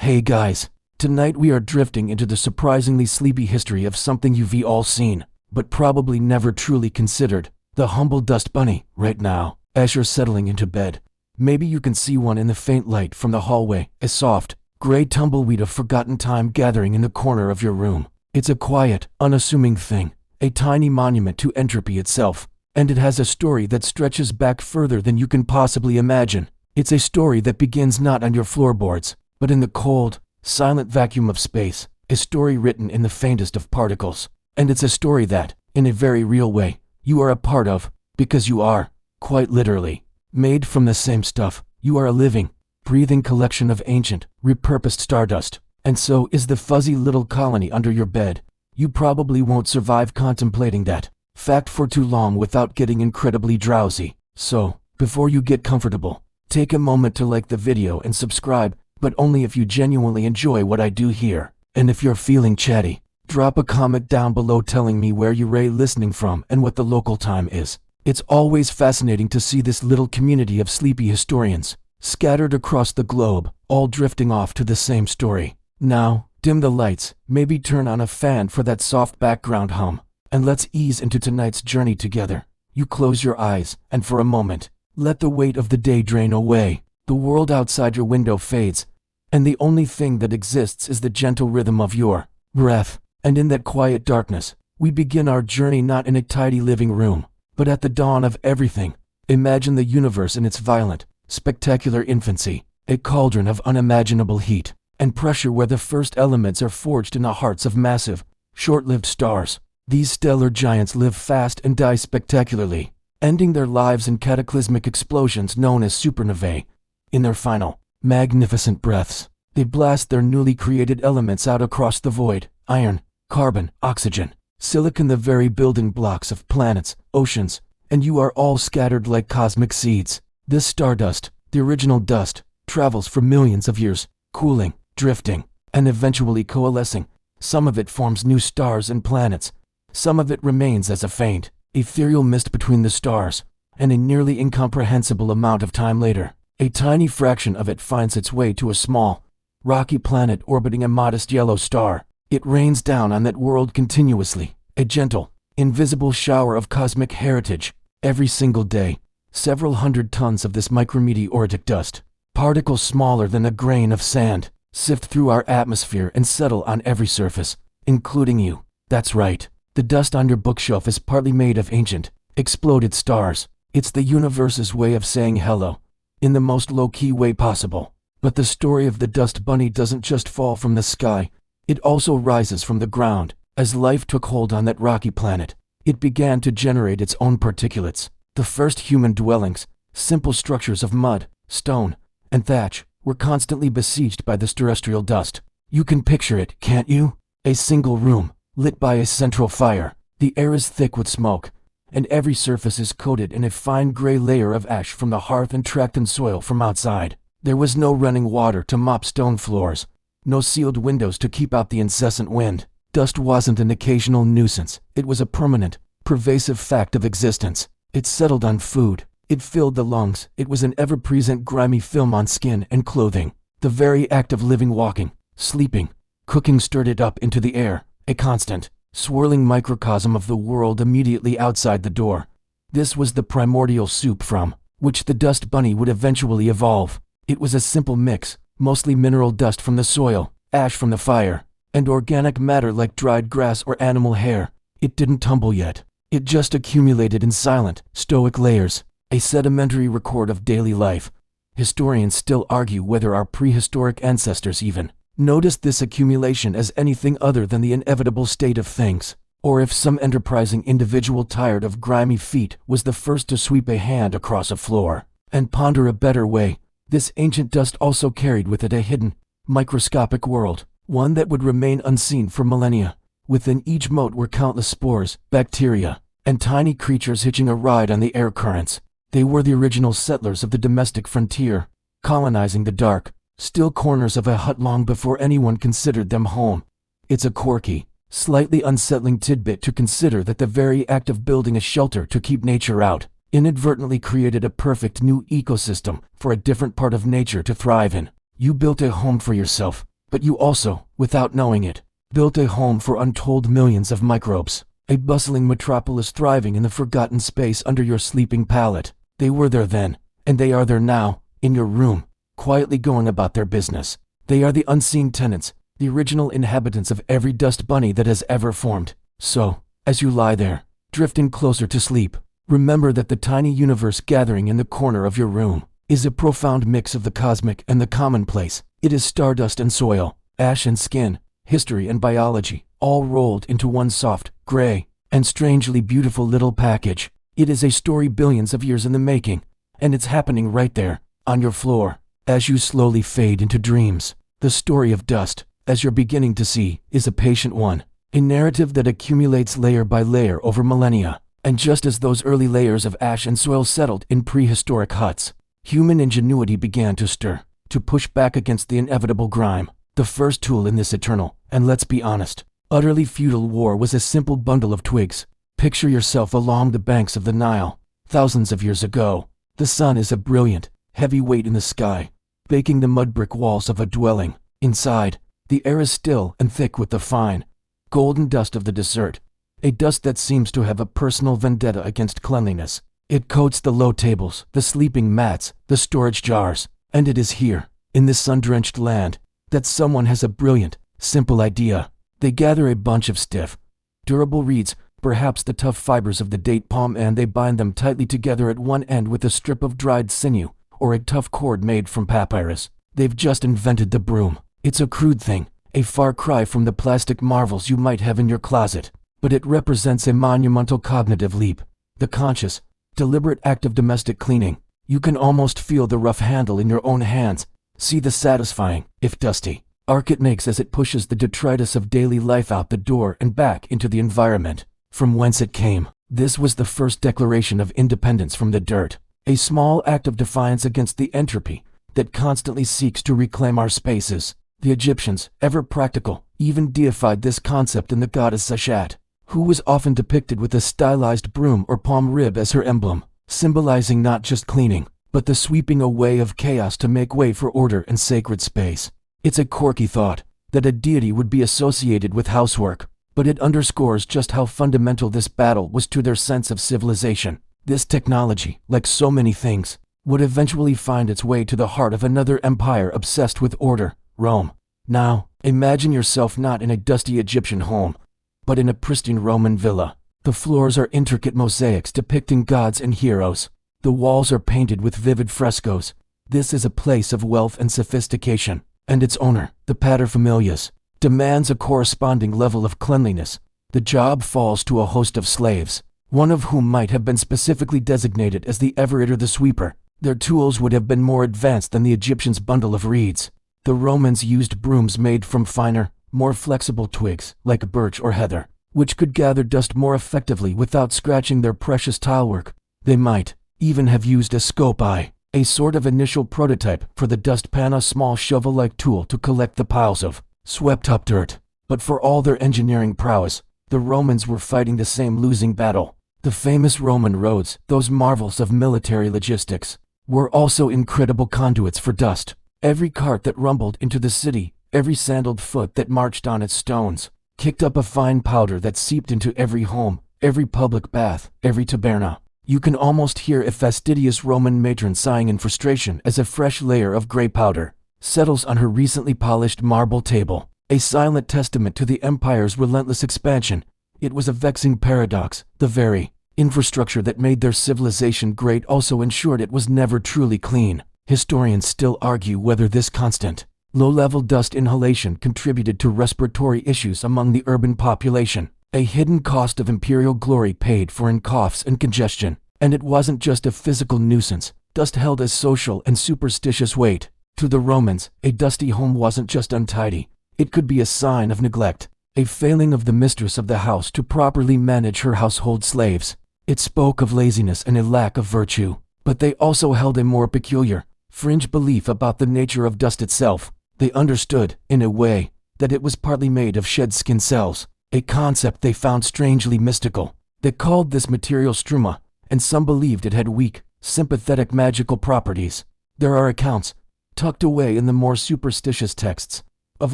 Hey guys, tonight we are drifting into the surprisingly sleepy history of something you've all seen, but probably never truly considered, the humble dust bunny. Right now, as you're settling into bed, maybe you can see one in the faint light from the hallway, a soft, gray tumbleweed of forgotten time gathering in the corner of your room. It's a quiet, unassuming thing, a tiny monument to entropy itself, and it has a story that stretches back further than you can possibly imagine. It's a story that begins not on your floorboards, but in the cold, silent vacuum of space, a story written in the faintest of particles. And it's a story that, in a very real way, you are a part of, because you are, quite literally, made from the same stuff. You are a living, breathing collection of ancient, repurposed stardust, and so is the fuzzy little colony under your bed. You probably won't survive contemplating that fact for too long without getting incredibly drowsy. So, before you get comfortable, take a moment to like the video and subscribe, but only if you genuinely enjoy what I do here. And if you're feeling chatty, drop a comment down below telling me where you're listening from and what the local time is. It's always fascinating to see this little community of sleepy historians, scattered across the globe, all drifting off to the same story. Now, dim the lights, maybe turn on a fan for that soft background hum, and let's ease into tonight's journey together. You close your eyes, and for a moment, let the weight of the day drain away. The world outside your window fades, and the only thing that exists is the gentle rhythm of your breath. And in that quiet darkness, we begin our journey not in a tidy living room, but at the dawn of everything. Imagine the universe in its violent, spectacular infancy, a cauldron of unimaginable heat and pressure where the first elements are forged in the hearts of massive, short-lived stars. These stellar giants live fast and die spectacularly, ending their lives in cataclysmic explosions known as supernovae. In their final, magnificent breaths, they blast their newly created elements out across the void: iron, carbon, oxygen, silicon, the very building blocks of planets, oceans, and you are all scattered like cosmic seeds. This stardust, the original dust, travels for millions of years, cooling, drifting, and eventually coalescing. Some of it forms new stars and planets. Some of it remains as a faint, ethereal mist between the stars, and a nearly incomprehensible amount of time later, a tiny fraction of it finds its way to a small, rocky planet orbiting a modest yellow star. It rains down on that world continuously, a gentle, invisible shower of cosmic heritage. Every single day, several hundred tons of this micrometeoritic dust, particles smaller than a grain of sand, sift through our atmosphere and settle on every surface, including you. That's right. The dust on your bookshelf is partly made of ancient, exploded stars. It's the universe's way of saying hello, in the most low-key way possible. But the story of the dust bunny doesn't just fall from the sky. It also rises from the ground. As life took hold on that rocky planet, it began to generate its own particulates. The first human dwellings, simple structures of mud, stone, and thatch, were constantly besieged by this terrestrial dust. You can picture it, can't you? A single room, lit by a central fire. The air is thick with smoke, and every surface is coated in a fine gray layer of ash from the hearth and tracked in soil from outside. There was no running water to mop stone floors, no sealed windows to keep out the incessant wind. Dust wasn't an occasional nuisance. It was a permanent, pervasive fact of existence. It settled on food. It filled the lungs. It was an ever-present grimy film on skin and clothing. The very act of living, walking, sleeping, cooking stirred it up into the air, a constant, swirling microcosm of the world immediately outside the door. This was the primordial soup from which the dust bunny would eventually evolve. It was a simple mix, mostly mineral dust from the soil, ash from the fire, and organic matter like dried grass or animal hair. It didn't tumble yet. It just accumulated in silent, stoic layers, a sedimentary record of daily life. Historians still argue whether our prehistoric ancestors even noticed this accumulation as anything other than the inevitable state of things, or if some enterprising individual tired of grimy feet was the first to sweep a hand across a floor and ponder a better way. This ancient dust also carried with it a hidden, microscopic world, one that would remain unseen for millennia. Within each mote were countless spores, bacteria, and tiny creatures hitching a ride on the air currents. They were the original settlers of the domestic frontier, colonizing the dark, still corners of a hut long before anyone considered them home. It's a quirky, slightly unsettling tidbit to consider that the very act of building a shelter to keep nature out inadvertently created a perfect new ecosystem for a different part of nature to thrive in. You built a home for yourself, But you also, without knowing it, built a home for untold millions of microbes, a bustling metropolis thriving in the forgotten space under your sleeping palate. They were there then, and they are there now, in your room, quietly going about their business. They are the unseen tenants, the original inhabitants of every dust bunny that has ever formed. So, as you lie there, drifting closer to sleep, remember that the tiny universe gathering in the corner of your room is a profound mix of the cosmic and the commonplace. It is stardust and soil, ash and skin, history and biology, all rolled into one soft, gray, and strangely beautiful little package. It is a story billions of years in the making, and it's happening right there, on your floor, as you slowly fade into dreams. The story of dust, as you're beginning to see, is a patient one, a narrative that accumulates layer by layer over millennia. And just as those early layers of ash and soil settled in prehistoric huts, human ingenuity began to stir, to push back against the inevitable grime. The first tool in this eternal, and let's be honest, utterly futile war was a simple bundle of twigs. Picture yourself along the banks of the Nile, thousands of years ago. The sun is a brilliant, heavy weight in the sky, baking the mud brick walls of a dwelling. Inside, the air is still and thick with the fine, golden dust of the desert, a dust that seems to have a personal vendetta against cleanliness. It coats the low tables, the sleeping mats, the storage jars, and it is here, in this sun-drenched land, that someone has a brilliant, simple idea. They gather a bunch of stiff, durable reeds, perhaps the tough fibers of the date palm, and they bind them tightly together at one end with a strip of dried sinew, or a tough cord made from papyrus. They've just invented the broom. It's a crude thing, a far cry from the plastic marvels you might have in your closet, but it represents a monumental cognitive leap, the conscious, deliberate act of domestic cleaning. You can almost feel the rough handle in your own hands, see the satisfying, if dusty, arc it makes as it pushes the detritus of daily life out the door and back into the environment from whence it came. This was the first declaration of independence from the dirt, a small act of defiance against the entropy that constantly seeks to reclaim our spaces. The Egyptians, ever practical, even deified this concept in the goddess Seshat, who was often depicted with a stylized broom or palm rib as her emblem, symbolizing not just cleaning, but the sweeping away of chaos to make way for order and sacred space. It's a quirky thought, that a deity would be associated with housework, but it underscores just how fundamental this battle was to their sense of civilization. This technology, like so many things, would eventually find its way to the heart of another empire obsessed with order, Rome. Now, imagine yourself not in a dusty Egyptian home, but in a pristine Roman villa. The floors are intricate mosaics depicting gods and heroes. The walls are painted with vivid frescoes. This is a place of wealth and sophistication, and its owner, the paterfamilias, demands a corresponding level of cleanliness. The job falls to a host of slaves, one of whom might have been specifically designated as the evereater, the sweeper. Their tools would have been more advanced than the Egyptians' bundle of reeds. The Romans used brooms made from finer, more flexible twigs, like birch or heather, which could gather dust more effectively without scratching their precious tilework. They might even have used a scope eye, a sort of initial prototype for the dustpan, a small shovel-like tool to collect the piles of swept-up dirt. But for all their engineering prowess, the Romans were fighting the same losing battle. The famous Roman roads, those marvels of military logistics, were also incredible conduits for dust. Every cart that rumbled into the city, every sandaled foot that marched on its stones, kicked up a fine powder that seeped into every home, every public bath, every taberna. You can almost hear a fastidious Roman matron sighing in frustration as a fresh layer of gray powder settles on her recently polished marble table, a silent testament to the empire's relentless expansion. It was a vexing paradox. The very infrastructure that made their civilization great also ensured it was never truly clean. Historians still argue whether this constant, low-level dust inhalation contributed to respiratory issues among the urban population, a hidden cost of imperial glory paid for in coughs and congestion. And it wasn't just a physical nuisance. Dust held a social and superstitious weight. To the Romans, a dusty home wasn't just untidy. It could be a sign of neglect, a failing of the mistress of the house to properly manage her household slaves. It spoke of laziness and a lack of virtue. But they also held a more peculiar, fringe belief about the nature of dust itself. They understood, in a way, that it was partly made of shed skin cells, a concept they found strangely mystical. They called this material struma, and some believed it had weak, sympathetic magical properties. There are accounts, tucked away in the more superstitious texts, of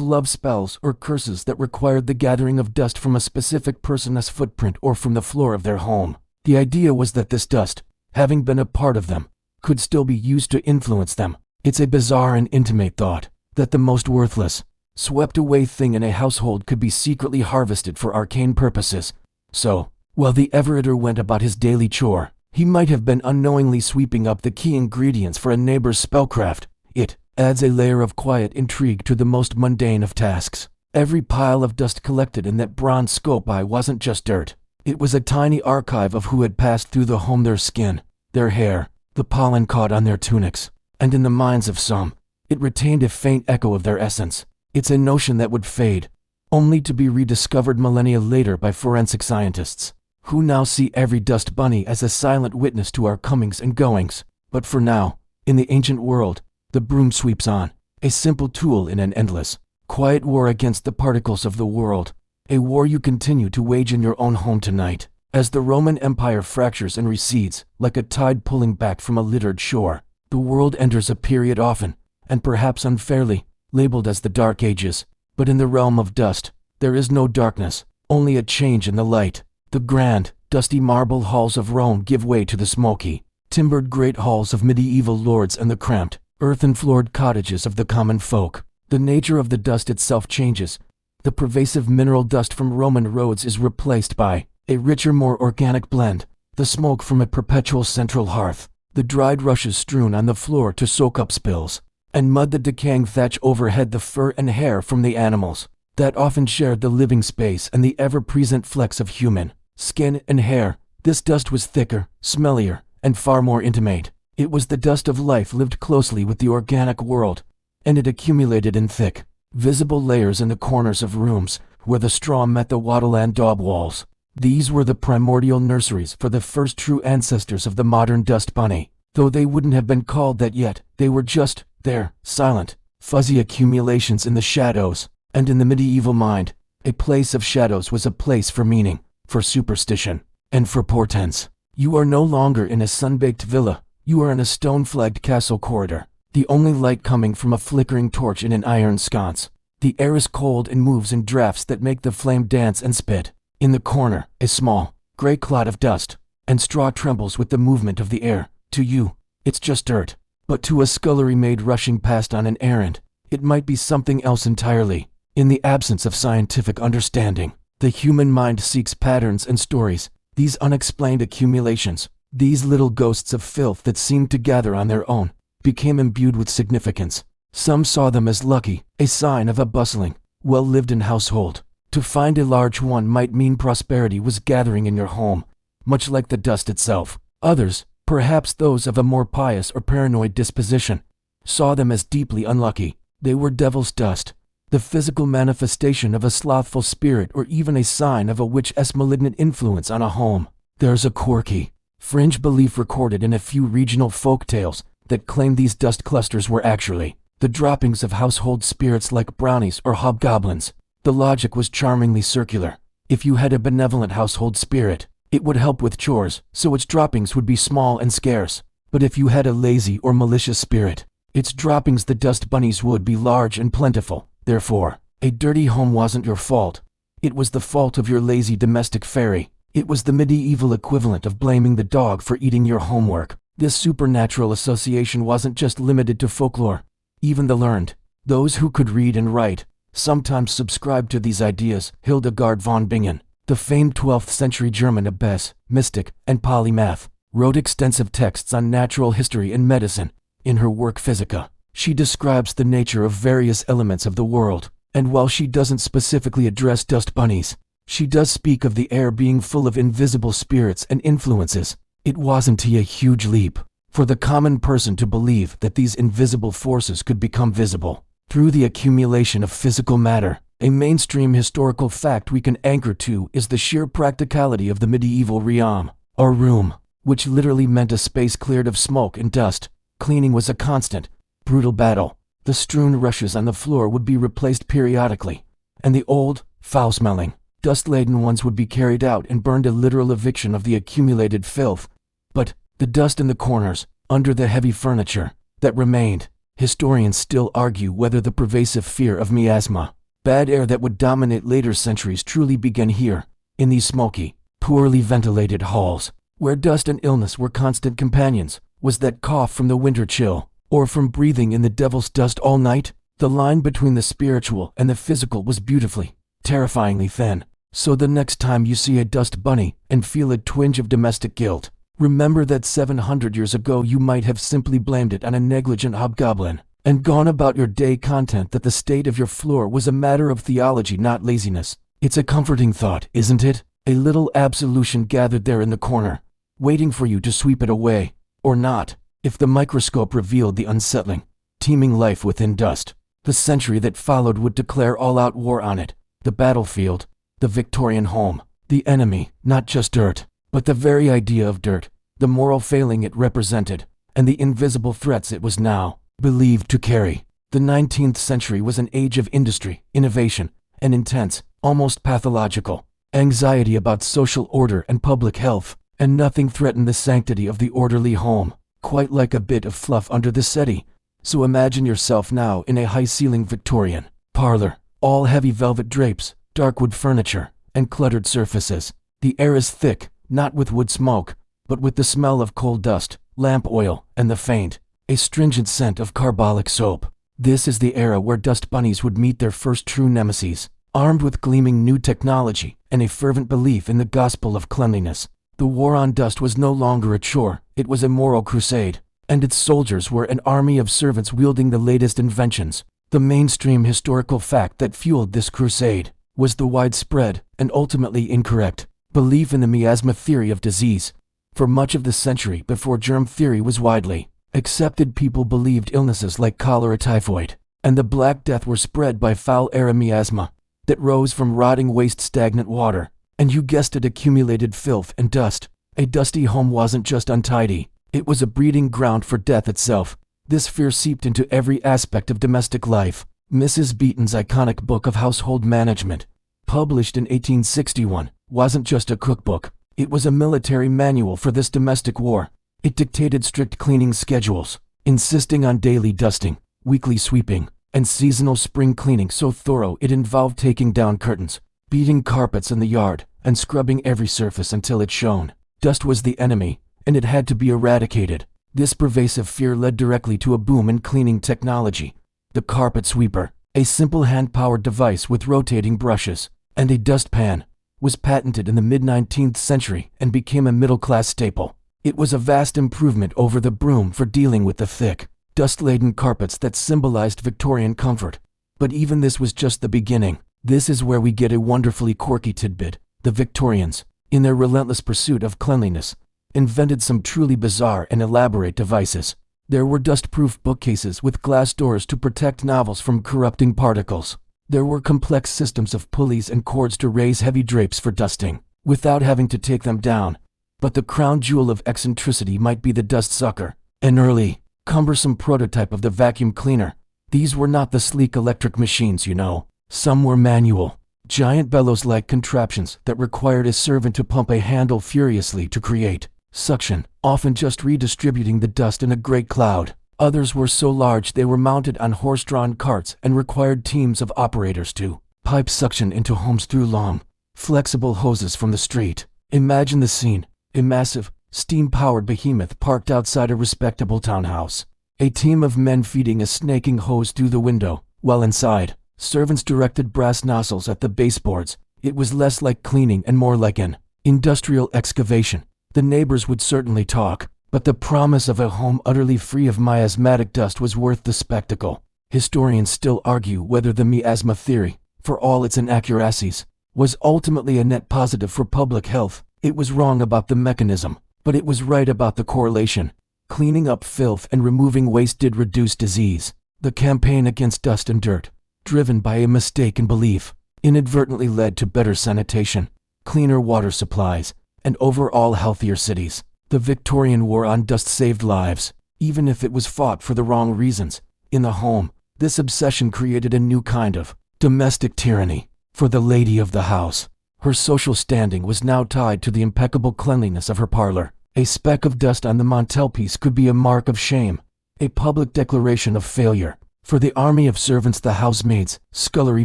love spells or curses that required the gathering of dust from a specific person's footprint or from the floor of their home. The idea was that this dust, having been a part of them, could still be used to influence them. It's a bizarre and intimate thought that the most worthless, swept-away thing in a household could be secretly harvested for arcane purposes. So, while the Everetter went about his daily chore, he might have been unknowingly sweeping up the key ingredients for a neighbor's spellcraft. It adds a layer of quiet intrigue to the most mundane of tasks. Every pile of dust collected in that bronze scope eye wasn't just dirt. It was a tiny archive of who had passed through the home, their skin, their hair, the pollen caught on their tunics, and in the minds of some, it retained a faint echo of their essence. It's a notion that would fade, only to be rediscovered millennia later by forensic scientists, who now see every dust bunny as a silent witness to our comings and goings. But for now, in the ancient world, the broom sweeps on, a simple tool in an endless, quiet war against the particles of the world, a war you continue to wage in your own home tonight. As the Roman Empire fractures and recedes, like a tide pulling back from a littered shore, the world enters a period often, and perhaps unfairly, labeled as the Dark Ages. But in the realm of dust, there is no darkness, only a change in the light. The grand, dusty marble halls of Rome give way to the smoky, timbered great halls of medieval lords and the cramped, earthen-floored cottages of the common folk. The nature of the dust itself changes. The pervasive mineral dust from Roman roads is replaced by a richer, more organic blend, the smoke from a perpetual central hearth, the dried rushes strewn on the floor to soak up spills, and mud the decaying thatch overhead, the fur and hair from the animals that often shared the living space, and the ever-present flecks of human skin and hair. This dust was thicker, smellier, and far more intimate. It was the dust of life lived closely with the organic world, and it accumulated in thick, visible layers in the corners of rooms where the straw met the wattle and daub walls. These were the primordial nurseries for the first true ancestors of the modern dust bunny. Though they wouldn't have been called that yet, they were just there, silent, fuzzy accumulations in the shadows. And in the medieval mind, a place of shadows was a place for meaning, for superstition, and for portents. You are no longer in a sun-baked villa, you are in a stone-flagged castle corridor, the only light coming from a flickering torch in an iron sconce. The air is cold and moves in drafts that make the flame dance and spit. In the corner, a small, gray clot of dust, and straw trembles with the movement of the air. To you, it's just dirt. But to a scullery maid rushing past on an errand, it might be something else entirely. In the absence of scientific understanding, the human mind seeks patterns and stories. These unexplained accumulations, these little ghosts of filth that seemed to gather on their own, became imbued with significance. Some saw them as lucky, a sign of a bustling, well-lived-in household. To find a large one might mean prosperity was gathering in your home, much like the dust itself. Others, perhaps those of a more pious or paranoid disposition, saw them as deeply unlucky. They were devil's dust, the physical manifestation of a slothful spirit, or even a sign of a witch's malignant influence on a home. There's a quirky, fringe belief recorded in a few regional folk tales that claim these dust clusters were actually the droppings of household spirits like brownies or hobgoblins. The logic was charmingly circular. If you had a benevolent household spirit, it would help with chores, so its droppings would be small and scarce. But if you had a lazy or malicious spirit, its droppings, the dust bunnies, would be large and plentiful. Therefore, a dirty home wasn't your fault. It was the fault of your lazy domestic fairy. It was the medieval equivalent of blaming the dog for eating your homework. This supernatural association wasn't just limited to folklore. Even the learned, those who could read and write, sometimes subscribed to these ideas. Hildegard von Bingen, the famed 12th century German abbess, mystic, and polymath, wrote extensive texts on natural history and medicine. In her work Physica, she describes the nature of various elements of the world, and while she doesn't specifically address dust bunnies, she does speak of the air being full of invisible spirits and influences. It wasn't a huge leap for the common person to believe that these invisible forces could become visible through the accumulation of physical matter. A mainstream historical fact we can anchor to is the sheer practicality of the medieval realm, or room, which literally meant a space cleared of smoke and dust. Cleaning was a constant, brutal battle. The strewn rushes on the floor would be replaced periodically, and the old, foul-smelling, dust-laden ones would be carried out and burned, a literal eviction of the accumulated filth. But the dust in the corners, under the heavy furniture, that remained, Historians still argue whether the pervasive fear of miasma, bad air that would dominate later centuries, truly began here, in these smoky, poorly ventilated halls, where dust and illness were constant companions. Was that cough from the winter chill, or from breathing in the devil's dust all night? The line between the spiritual and the physical was beautifully, terrifyingly thin. So the next time you see a dust bunny and feel a twinge of domestic guilt, remember that 700 years ago you might have simply blamed it on a negligent hobgoblin and gone about your day content that the state of your floor was a matter of theology, not laziness. It's a comforting thought, isn't it? A little absolution gathered there in the corner, waiting for you to sweep it away, or not, if the microscope revealed the unsettling, teeming life within dust. The century that followed would declare all-out war on it, the battlefield, the Victorian home, the enemy, not just dirt, but the very idea of dirt, the moral failing it represented, and the invisible threats it was now believed to carry. The 19th century was an age of industry, innovation, and intense, almost pathological, anxiety about social order and public health, and nothing threatened the sanctity of the orderly home, quite like a bit of fluff under the settee. So imagine yourself now in a high-ceilinged Victorian parlor, all heavy velvet drapes, dark wood furniture, and cluttered surfaces. The air is thick, not with wood smoke, but with the smell of coal dust, lamp oil, and the faint, astringent scent of carbolic soap. This is the era where dust bunnies would meet their first true nemesis, armed with gleaming new technology and a fervent belief in the gospel of cleanliness. The war on dust was no longer a chore, it was a moral crusade, and its soldiers were an army of servants wielding the latest inventions. The mainstream historical fact that fueled this crusade was the widespread, and ultimately incorrect, belief in the miasma theory of disease. For much of the century before germ theory was widely accepted, people believed illnesses like cholera, typhoid, and the Black Death were spread by foul air miasma that rose from rotting waste stagnant water, and you guessed it, accumulated filth and dust. A dusty home wasn't just untidy, it was a breeding ground for death itself. This fear seeped into every aspect of domestic life. Mrs. Beeton's iconic book of household management, published in 1861, wasn't just a cookbook, it was a military manual for this domestic war. It dictated strict cleaning schedules, insisting on daily dusting, weekly sweeping, and seasonal spring cleaning so thorough it involved taking down curtains, beating carpets in the yard, and scrubbing every surface until it shone. Dust was the enemy, and it had to be eradicated. This pervasive fear led directly to a boom in cleaning technology. The carpet sweeper, a simple hand-powered device with rotating brushes, and a dustpan, was patented in the mid-19th century and became a middle-class staple. It was a vast improvement over the broom for dealing with the thick, dust-laden carpets that symbolized Victorian comfort. But even this was just the beginning. This is where we get a wonderfully quirky tidbit. The Victorians, in their relentless pursuit of cleanliness, invented some truly bizarre and elaborate devices. There were dust-proof bookcases with glass doors to protect novels from corrupting particles. There were complex systems of pulleys and cords to raise heavy drapes for dusting, without having to take them down. But the crown jewel of eccentricity might be the dust sucker, an early, cumbersome prototype of the vacuum cleaner. These were not the sleek electric machines, you know. Some were manual, giant bellows-like contraptions that required a servant to pump a handle furiously to create suction, often just redistributing the dust in a great cloud. Others were so large they were mounted on horse-drawn carts and required teams of operators to pipe suction into homes through long, flexible hoses from the street. Imagine the scene, a massive, steam-powered behemoth parked outside a respectable townhouse. A team of men feeding a snaking hose through the window, while inside, servants directed brass nozzles at the baseboards. It was less like cleaning and more like an industrial excavation. The neighbors would certainly talk, but the promise of a home utterly free of miasmatic dust was worth the spectacle. Historians still argue whether the miasma theory, for all its inaccuracies, was ultimately a net positive for public health. It was wrong about the mechanism, but it was right about the correlation. Cleaning up filth and removing waste did reduce disease. The campaign against dust and dirt, driven by a mistaken belief, inadvertently led to better sanitation, cleaner water supplies, and overall healthier cities. The Victorian war on dust saved lives, even if it was fought for the wrong reasons. In the home, this obsession created a new kind of domestic tyranny. For the lady of the house, her social standing was now tied to the impeccable cleanliness of her parlor. A speck of dust on the mantelpiece could be a mark of shame. a public declaration of failure. For the army of servants, the housemaids, scullery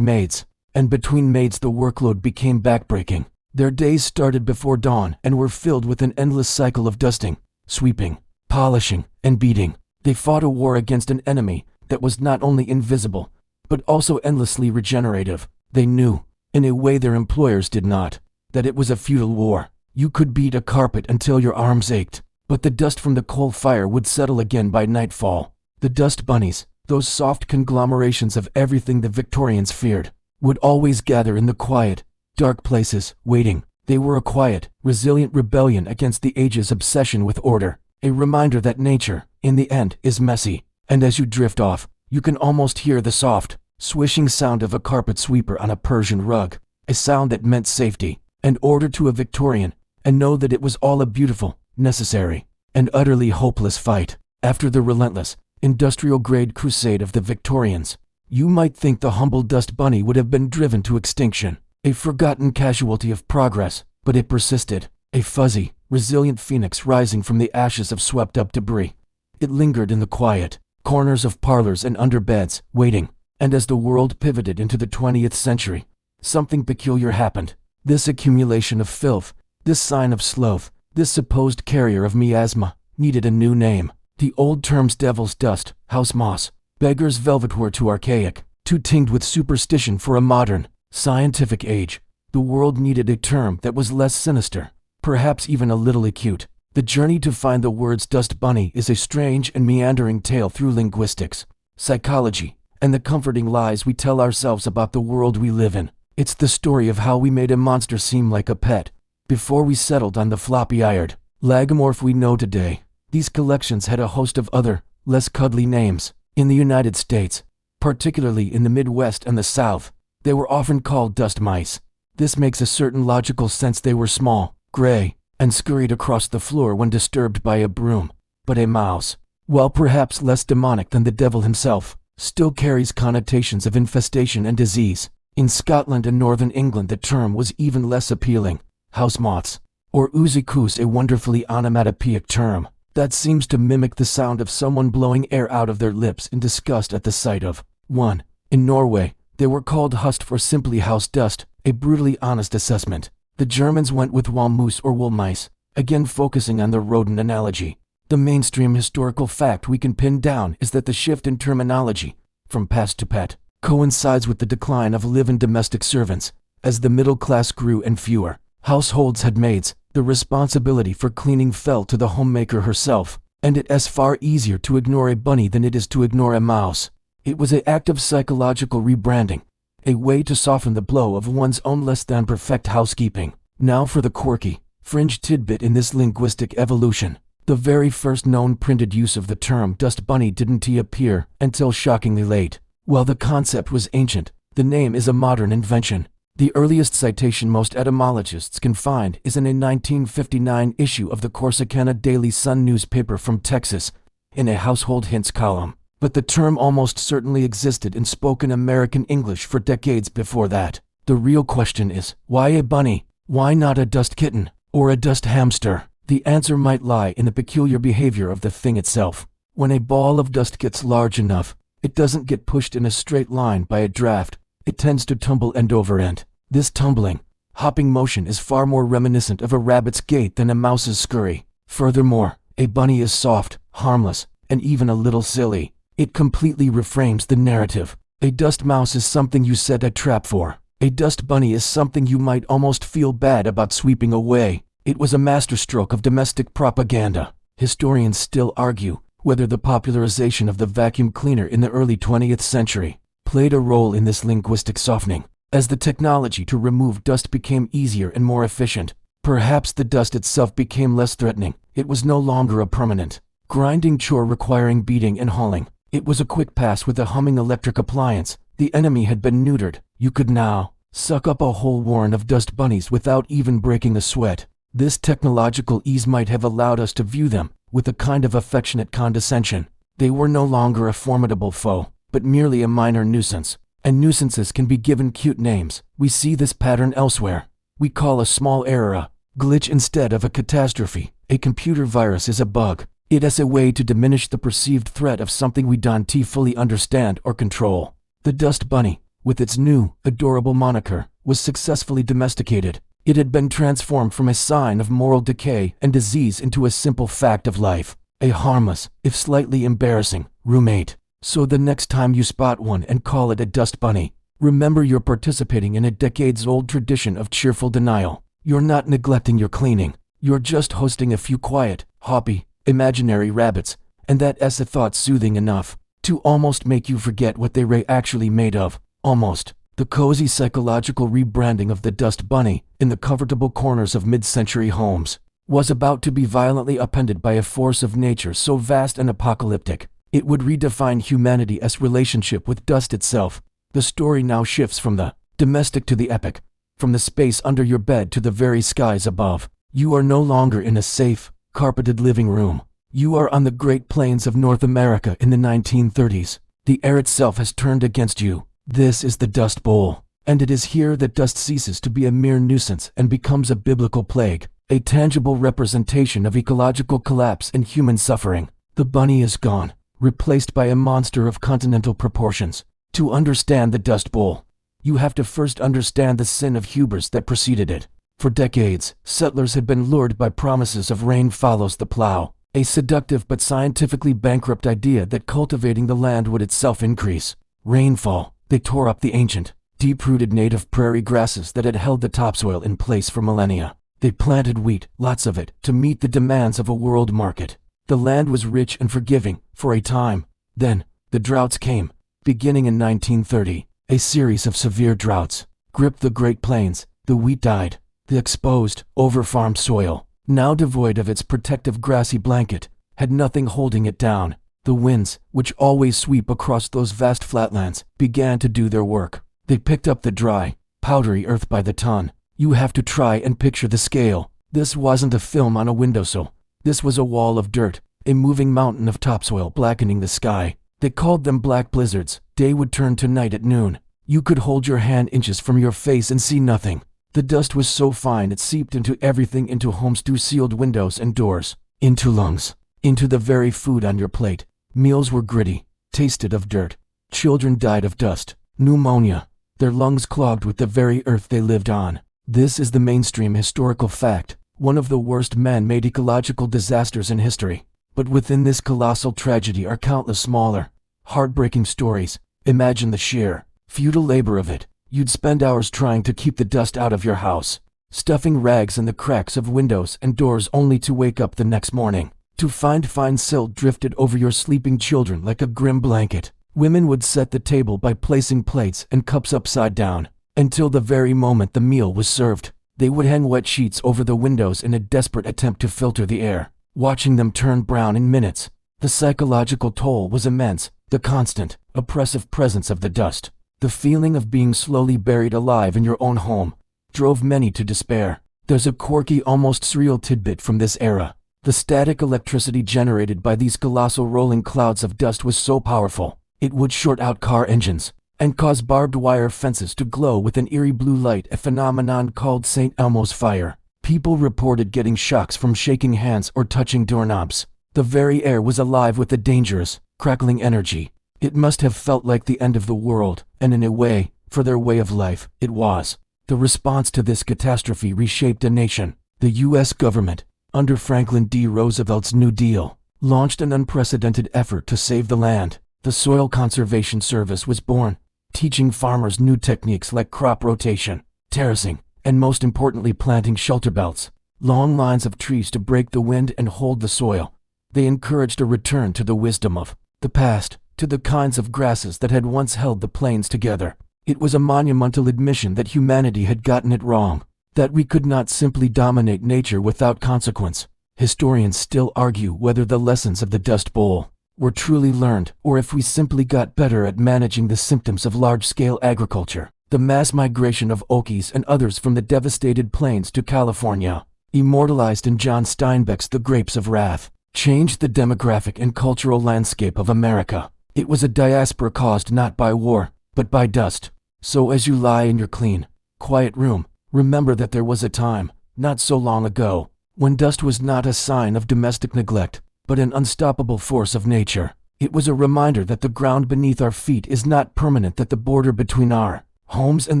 maids, and between maids the workload became backbreaking. Their days started before dawn and were filled with an endless cycle of dusting, sweeping, polishing, and beating. They fought a war against an enemy that was not only invisible, but also endlessly regenerative. They knew, in a way their employers did not, that it was a futile war. You could beat a carpet until your arms ached, but the dust from the coal fire would settle again by nightfall. The dust bunnies, those soft conglomerations of everything the Victorians feared, would always gather in the quiet, dark places, waiting. They were a quiet, resilient rebellion against the age's obsession with order, a reminder that nature, in the end, is messy, and as you drift off, you can almost hear the soft, swishing sound of a carpet sweeper on a Persian rug, a sound that meant safety and order to a Victorian, and know that it was all a beautiful, necessary, and utterly hopeless fight. After the relentless, industrial-grade crusade of the Victorians, you might think the humble dust bunny would have been driven to extinction, a forgotten casualty of progress, but it persisted, a fuzzy, resilient phoenix rising from the ashes of swept-up debris. It lingered in the quiet corners of parlors and under beds, waiting, and as the world pivoted into the 20th century, something peculiar happened. This accumulation of filth, this sign of sloth, this supposed carrier of miasma, needed a new name. The old terms devil's dust, house moss, beggar's velvet were too archaic, too tinged with superstition for a modern, scientific age. The world needed a term that was less sinister, perhaps even a little acute. The journey to find the words dust bunny is a strange and meandering tale through linguistics, psychology, and the comforting lies we tell ourselves about the world we live in. It's the story of how we made a monster seem like a pet, before we settled on the floppy-eared lagomorph we know today. These collections had a host of other, less cuddly names. In the United States, particularly in the Midwest and the South, they were often called dust mice. This makes a certain logical sense. They were small, gray, and scurried across the floor when disturbed by a broom. But a mouse, while perhaps less demonic than the devil himself, still carries connotations of infestation and disease. In Scotland and northern England the term was even less appealing. House moths, or oozicus, a wonderfully onomatopoeic term that seems to mimic the sound of someone blowing air out of their lips in disgust at the sight of one. In Norway, they were called hust or simply house dust, a brutally honest assessment. The Germans went with walmoose or wool mice, again focusing on the rodent analogy. The mainstream historical fact we can pin down is that the shift in terminology, from past to pet, coincides with the decline of live-in domestic servants. As the middle class grew and fewer households had maids, the responsibility for cleaning fell to the homemaker herself, and it is far easier to ignore a bunny than it is to ignore a mouse. It was an act of psychological rebranding, a way to soften the blow of one's own less than perfect housekeeping. Now for the quirky, fringe tidbit in this linguistic evolution. The very first known printed use of the term dust bunny didn't appear until shockingly late. While the concept was ancient, the name is a modern invention. The earliest citation most etymologists can find is in a 1959 issue of the Corsicana Daily Sun newspaper from Texas, in a household hints column. But the term almost certainly existed in spoken American English for decades before that. The real question is, why a bunny? Why not a dust kitten, or a dust hamster? The answer might lie in the peculiar behavior of the thing itself. When a ball of dust gets large enough, it doesn't get pushed in a straight line by a draft. It tends to tumble end over end. This tumbling, hopping motion is far more reminiscent of a rabbit's gait than a mouse's scurry. Furthermore, a bunny is soft, harmless, and even a little silly. It completely reframes the narrative. A dust mouse is something you set a trap for. A dust bunny is something you might almost feel bad about sweeping away. It was a masterstroke of domestic propaganda. Historians still argue whether the popularization of the vacuum cleaner in the early 20th century played a role in this linguistic softening. As the technology to remove dust became easier and more efficient, perhaps the dust itself became less threatening. It was no longer a permanent, grinding chore requiring beating and hauling. It was a quick pass with a humming electric appliance. The enemy had been neutered. You could now suck up a whole warren of dust bunnies without even breaking a sweat. This technological ease might have allowed us to view them with a kind of affectionate condescension. They were no longer a formidable foe, but merely a minor nuisance. And nuisances can be given cute names. We see this pattern elsewhere. We call a small error a glitch instead of a catastrophe. A computer virus is a bug. it as a way to diminish the perceived threat of something we don't fully understand or control. The dust bunny, with its new, adorable moniker, was successfully domesticated. It had been transformed from a sign of moral decay and disease into a simple fact of life, a harmless, if slightly embarrassing, roommate. So the next time you spot one and call it a dust bunny, remember you're participating in a decades-old tradition of cheerful denial. You're not neglecting your cleaning. You're just hosting a few quiet, hoppy, imaginary rabbits, and that's a thought soothing enough to almost make you forget what they were actually made of. Almost. The cozy psychological rebranding of the dust bunny in the comfortable corners of mid-century homes was about to be violently upended by a force of nature so vast and apocalyptic, it would redefine humanity's relationship with dust itself. The story now shifts from the domestic to the epic, from the space under your bed to the very skies above. You are no longer in a safe, carpeted living room. You are on the Great Plains of North America in the 1930s. The air itself has turned against you. This is the Dust Bowl, and it is here that dust ceases to be a mere nuisance and becomes a biblical plague, a tangible representation of ecological collapse and human suffering. The bunny is gone, replaced by a monster of continental proportions. To understand the Dust Bowl, you have to first understand the sin of hubris that preceded it. For decades, settlers had been lured by promises of rain follows the plow, a seductive but scientifically bankrupt idea that cultivating the land would itself increase rainfall. They tore up the ancient, deep-rooted native prairie grasses that had held the topsoil in place for millennia. They planted wheat, lots of it, to meet the demands of a world market. The land was rich and forgiving, for a time. Then, the droughts came. Beginning in 1930, a series of severe droughts gripped the Great Plains. The wheat died. The exposed, over-farmed soil, now devoid of its protective grassy blanket, had nothing holding it down. The winds, which always sweep across those vast flatlands, began to do their work. They picked up the dry, powdery earth by the ton. You have to try and picture the scale. This wasn't a film on a windowsill. This was a wall of dirt, a moving mountain of topsoil blackening the sky. They called them black blizzards. Day would turn to night at noon. You could hold your hand inches from your face and see nothing. The dust was so fine it seeped into everything, into homes through sealed windows and doors, into lungs, into the very food on your plate. Meals were gritty, tasted of dirt. Children died of dust, pneumonia, their lungs clogged with the very earth they lived on. This is the mainstream historical fact, one of the worst man-made ecological disasters in history. But within this colossal tragedy are countless smaller, heartbreaking stories. Imagine the sheer, futile labor of it. You'd spend hours trying to keep the dust out of your house, stuffing rags in the cracks of windows and doors only to wake up the next morning to find fine silt drifted over your sleeping children like a grim blanket. Women would set the table by placing plates and cups upside down. Until the very moment the meal was served, they would hang wet sheets over the windows in a desperate attempt to filter the air, watching them turn brown in minutes. The psychological toll was immense. The constant, oppressive presence of the dust, the feeling of being slowly buried alive in your own home, drove many to despair. There's a quirky, almost surreal tidbit from this era. The static electricity generated by these colossal rolling clouds of dust was so powerful, it would short out car engines and cause barbed wire fences to glow with an eerie blue light, a phenomenon called St. Elmo's fire. People reported getting shocks from shaking hands or touching doorknobs. The very air was alive with a dangerous, crackling energy. It must have felt like the end of the world, and in a way, for their way of life, it was. The response to this catastrophe reshaped a nation. The U.S. government, under Franklin D. Roosevelt's New Deal, launched an unprecedented effort to save the land. The Soil Conservation Service was born, teaching farmers new techniques like crop rotation, terracing, and most importantly planting shelter belts, long lines of trees to break the wind and hold the soil. They encouraged a return to the wisdom of the past, to the kinds of grasses that had once held the plains together. It was a monumental admission that humanity had gotten it wrong, that we could not simply dominate nature without consequence. Historians still argue whether the lessons of the Dust Bowl were truly learned, or if we simply got better at managing the symptoms of large-scale agriculture. The mass migration of Okies and others from the devastated plains to California, immortalized in John Steinbeck's The Grapes of Wrath, changed the demographic and cultural landscape of America. It was a diaspora caused not by war, but by dust. So as you lie in your clean, quiet room, remember that there was a time, not so long ago, when dust was not a sign of domestic neglect, but an unstoppable force of nature. It was a reminder that the ground beneath our feet is not permanent, that the border between our homes and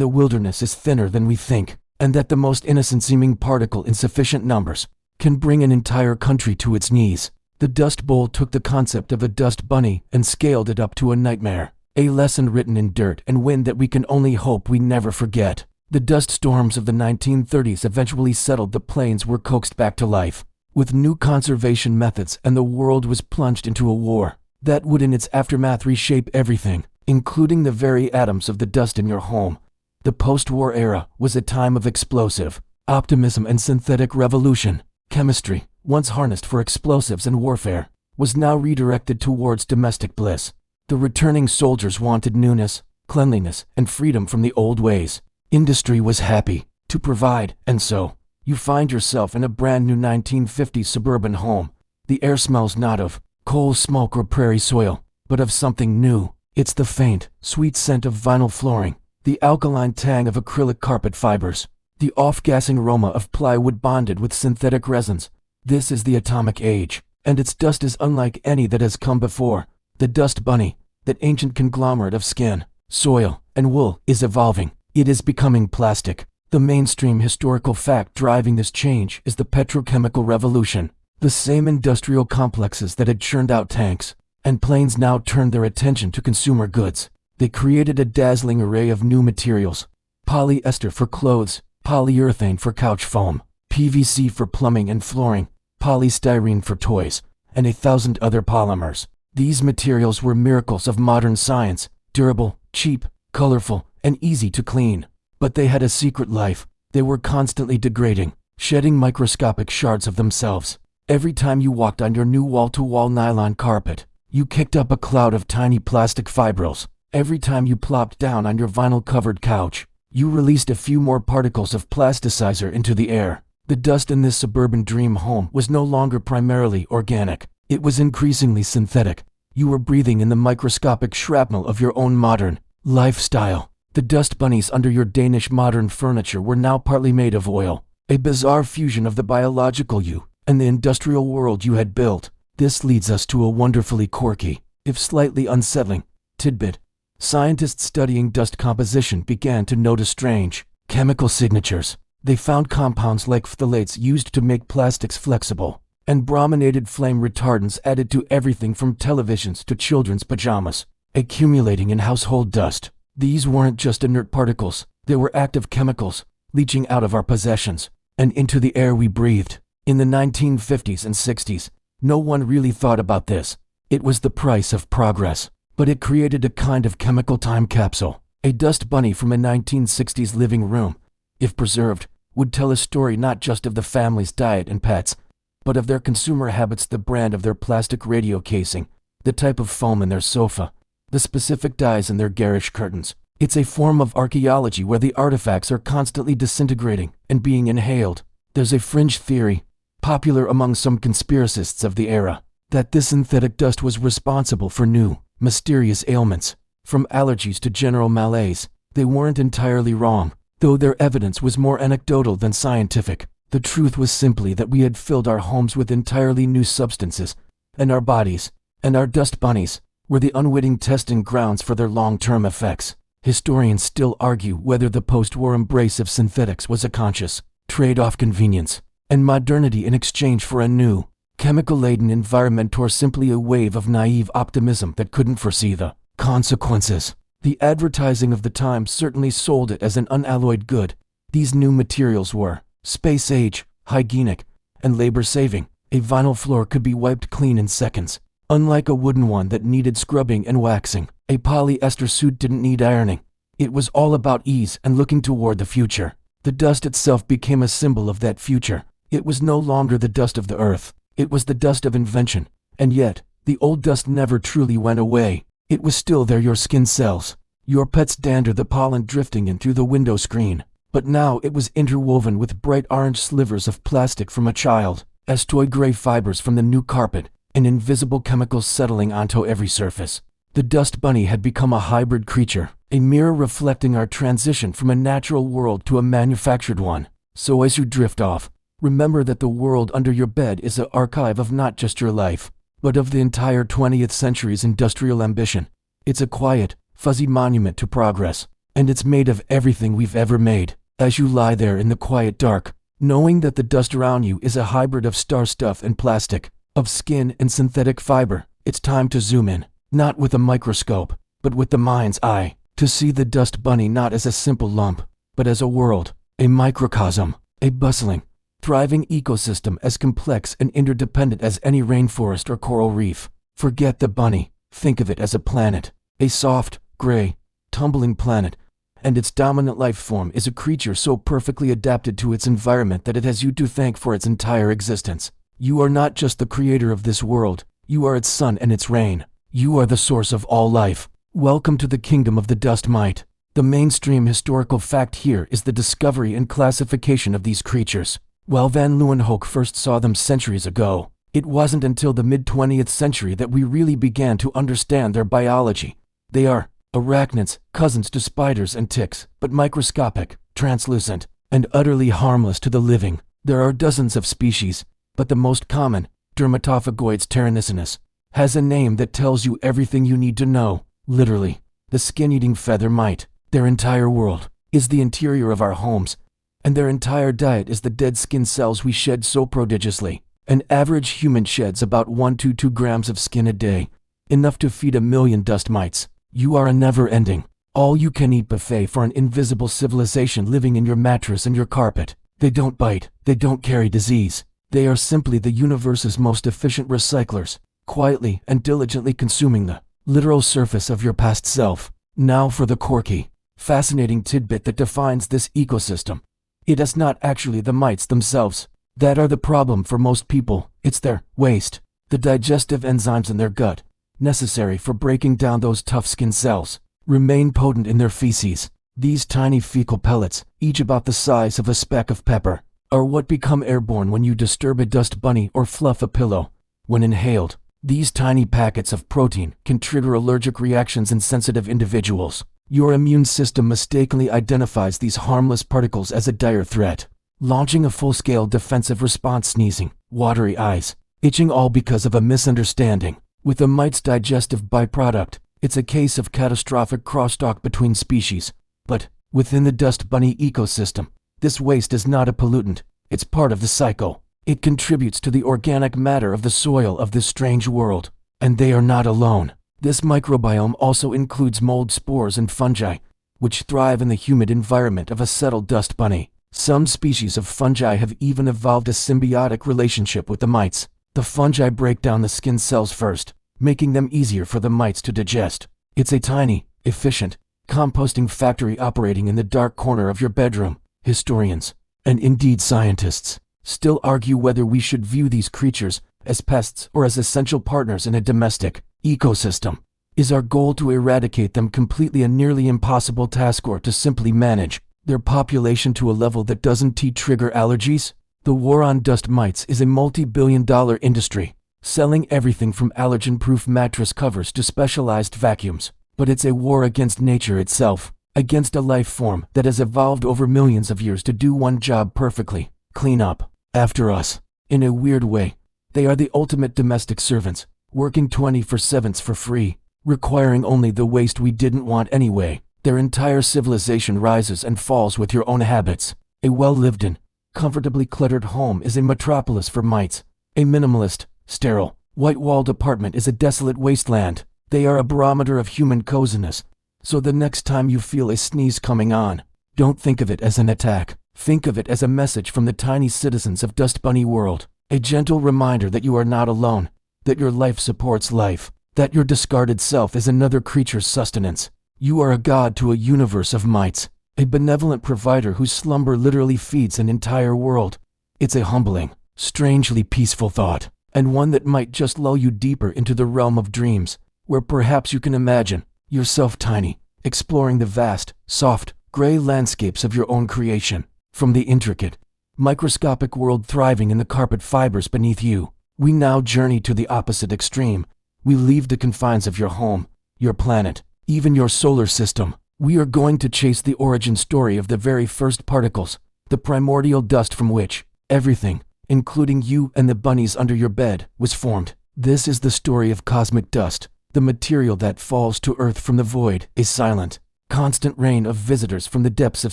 the wilderness is thinner than we think, and that the most innocent-seeming particle in sufficient numbers can bring an entire country to its knees. The Dust Bowl took the concept of a dust bunny and scaled it up to a nightmare, a lesson written in dirt and wind that we can only hope we never forget. The dust storms of the 1930s eventually settled, the plains were coaxed back to life with new conservation methods, and the world was plunged into a war that would in its aftermath reshape everything, including the very atoms of the dust in your home. The post-war era was a time of explosive optimism and synthetic revolution. Chemistry, once harnessed for explosives and warfare, was now redirected towards domestic bliss. The returning soldiers wanted newness, cleanliness, and freedom from the old ways. Industry was happy to provide, and so you find yourself in a brand new 1950s suburban home. The air smells not of coal smoke or prairie soil, but of something new. It's the faint, sweet scent of vinyl flooring, the alkaline tang of acrylic carpet fibers, the off-gassing aroma of plywood bonded with synthetic resins. This is the atomic age, and its dust is unlike any that has come before. The dust bunny, that ancient conglomerate of skin, soil, and wool, is evolving. It is becoming plastic. The mainstream historical fact driving this change is the petrochemical revolution. The same industrial complexes that had churned out tanks and planes now turned their attention to consumer goods. They created a dazzling array of new materials: polyester for clothes, polyurethane for couch foam, PVC for plumbing and flooring, polystyrene for toys, and 1,000 other polymers. These materials were miracles of modern science, durable, cheap, colorful, and easy to clean. But they had a secret life. They were constantly degrading, shedding microscopic shards of themselves. Every time you walked on your new wall-to-wall nylon carpet, you kicked up a cloud of tiny plastic fibrils. Every time you plopped down on your vinyl-covered couch, you released a few more particles of plasticizer into the air. The dust in this suburban dream home was no longer primarily organic. It was increasingly synthetic. You were breathing in the microscopic shrapnel of your own modern lifestyle. The dust bunnies under your Danish modern furniture were now partly made of oil, a bizarre fusion of the biological you and the industrial world you had built. This leads us to a wonderfully quirky, if slightly unsettling, tidbit. Scientists studying dust composition began to notice strange chemical signatures. They found compounds like phthalates used to make plastics flexible, and brominated flame retardants added to everything from televisions to children's pajamas, accumulating in household dust. These weren't just inert particles, they were active chemicals, leaching out of our possessions and into the air we breathed. In the 1950s and 60s, no one really thought about this. It was the price of progress, but it created a kind of chemical time capsule. A dust bunny from a 1960s living room, if preserved, would tell a story not just of the family's diet and pets, but of their consumer habits, the brand of their plastic radio casing, the type of foam in their sofa, the specific dyes in their garish curtains. It's a form of archaeology where the artifacts are constantly disintegrating and being inhaled. There's a fringe theory, popular among some conspiracists of the era, that this synthetic dust was responsible for new, mysterious ailments, from allergies to general malaise. They weren't entirely wrong, though their evidence was more anecdotal than scientific. The truth was simply that we had filled our homes with entirely new substances, and our bodies, and our dust bunnies, were the unwitting testing grounds for their long-term effects. Historians still argue whether the post-war embrace of synthetics was a conscious trade-off convenience and modernity in exchange for a new, chemical-laden environment, or simply a wave of naive optimism that couldn't foresee the consequences. The advertising of the time certainly sold it as an unalloyed good. These new materials were space-age, hygienic, and labor-saving. A vinyl floor could be wiped clean in seconds, unlike a wooden one that needed scrubbing and waxing. A polyester suit didn't need ironing. It was all about ease and looking toward the future. The dust itself became a symbol of that future. It was no longer the dust of the earth. It was the dust of invention. And yet, the old dust never truly went away. It was still there, your skin cells, your pet's dander, the pollen drifting in through the window screen. But now it was interwoven with bright orange slivers of plastic from a child, as toy gray fibers from the new carpet, and invisible chemicals settling onto every surface. The dust bunny had become a hybrid creature, a mirror reflecting our transition from a natural world to a manufactured one. So as you drift off, remember that the world under your bed is an archive of not just your life, but of the entire 20th century's industrial ambition. It's a quiet, fuzzy monument to progress, and it's made of everything we've ever made. As you lie there in the quiet dark, knowing that the dust around you is a hybrid of star stuff and plastic, of skin and synthetic fiber, it's time to zoom in, not with a microscope, but with the mind's eye, to see the dust bunny not as a simple lump, but as a world, a microcosm, a bustling, thriving ecosystem as complex and interdependent as any rainforest or coral reef. Forget the bunny, think of it as a planet, a soft, gray, tumbling planet, and its dominant life form is a creature so perfectly adapted to its environment that it has you to thank for its entire existence. You are not just the creator of this world, you are its sun and its rain. You are the source of all life. Welcome to the kingdom of the dust mite. The mainstream historical fact here is the discovery and classification of these creatures. While Van Leeuwenhoek first saw them centuries ago, it wasn't until the mid-20th century that we really began to understand their biology. They are arachnids, cousins to spiders and ticks, but microscopic, translucent, and utterly harmless to the living. There are dozens of species, but the most common, Dermatophagoides terranicinus, has a name that tells you everything you need to know. Literally, the skin-eating feather mite. Their entire world is the interior of our homes, and their entire diet is the dead skin cells we shed so prodigiously. An average human sheds about 1 to 2 grams of skin a day, enough to feed 1 million dust mites. You are a never-ending, all-you-can-eat buffet for an invisible civilization living in your mattress and your carpet. They don't bite, they don't carry disease. They are simply the universe's most efficient recyclers, quietly and diligently consuming the literal surface of your past self. Now for the quirky, fascinating tidbit that defines this ecosystem. It is not actually the mites themselves that are the problem for most people, it's their waste, the digestive enzymes in their gut, necessary for breaking down those tough skin cells, remain potent in their feces. These tiny fecal pellets, each about the size of a speck of pepper, are what become airborne when you disturb a dust bunny or fluff a pillow. When inhaled, these tiny packets of protein can trigger allergic reactions in sensitive individuals. Your immune system mistakenly identifies these harmless particles as a dire threat, launching a full-scale defensive response, sneezing, watery eyes, itching, all because of a misunderstanding. With a mite's digestive byproduct, it's a case of catastrophic crosstalk between species. But within the dust bunny ecosystem, this waste is not a pollutant, it's part of the cycle. It contributes to the organic matter of the soil of this strange world. And they are not alone. This microbiome also includes mold spores and fungi, which thrive in the humid environment of a settled dust bunny. Some species of fungi have even evolved a symbiotic relationship with the mites. The fungi break down the skin cells first, making them easier for the mites to digest. It's a tiny, efficient, composting factory operating in the dark corner of your bedroom. Historians, and indeed scientists, still argue whether we should view these creatures as pests or as essential partners in a domestic ecosystem. Is our goal to eradicate them completely a nearly impossible task, or to simply manage their population to a level that doesn't trigger allergies? The war on dust mites is a multi-billion-dollar industry, selling everything from allergen-proof mattress covers to specialized vacuums. But it's a war against nature itself, against a life form that has evolved over millions of years to do one job perfectly: clean up after us. In a weird way, they are the ultimate domestic servants, working 24/7 for free, requiring only the waste we didn't want anyway. Their entire civilization rises and falls with your own habits. A well-lived in, comfortably cluttered home is a metropolis for mites. A minimalist, sterile, white-walled apartment is a desolate wasteland. They are a barometer of human coziness. So the next time you feel a sneeze coming on, don't think of it as an attack. Think of it as a message from the tiny citizens of Dust Bunny World. A gentle reminder that you are not alone, that your life supports life, that your discarded self is another creature's sustenance. You are a god to a universe of mites, a benevolent provider whose slumber literally feeds an entire world. It's a humbling, strangely peaceful thought, and one that might just lull you deeper into the realm of dreams, where perhaps you can imagine yourself tiny, exploring the vast, soft, gray landscapes of your own creation. From the intricate, microscopic world thriving in the carpet fibers beneath you, we now journey to the opposite extreme. We leave the confines of your home, your planet, even your solar system. We are going to chase the origin story of the very first particles, the primordial dust from which everything, including you and the bunnies under your bed, was formed. This is the story of cosmic dust, the material that falls to Earth from the void, a silent, constant rain of visitors from the depths of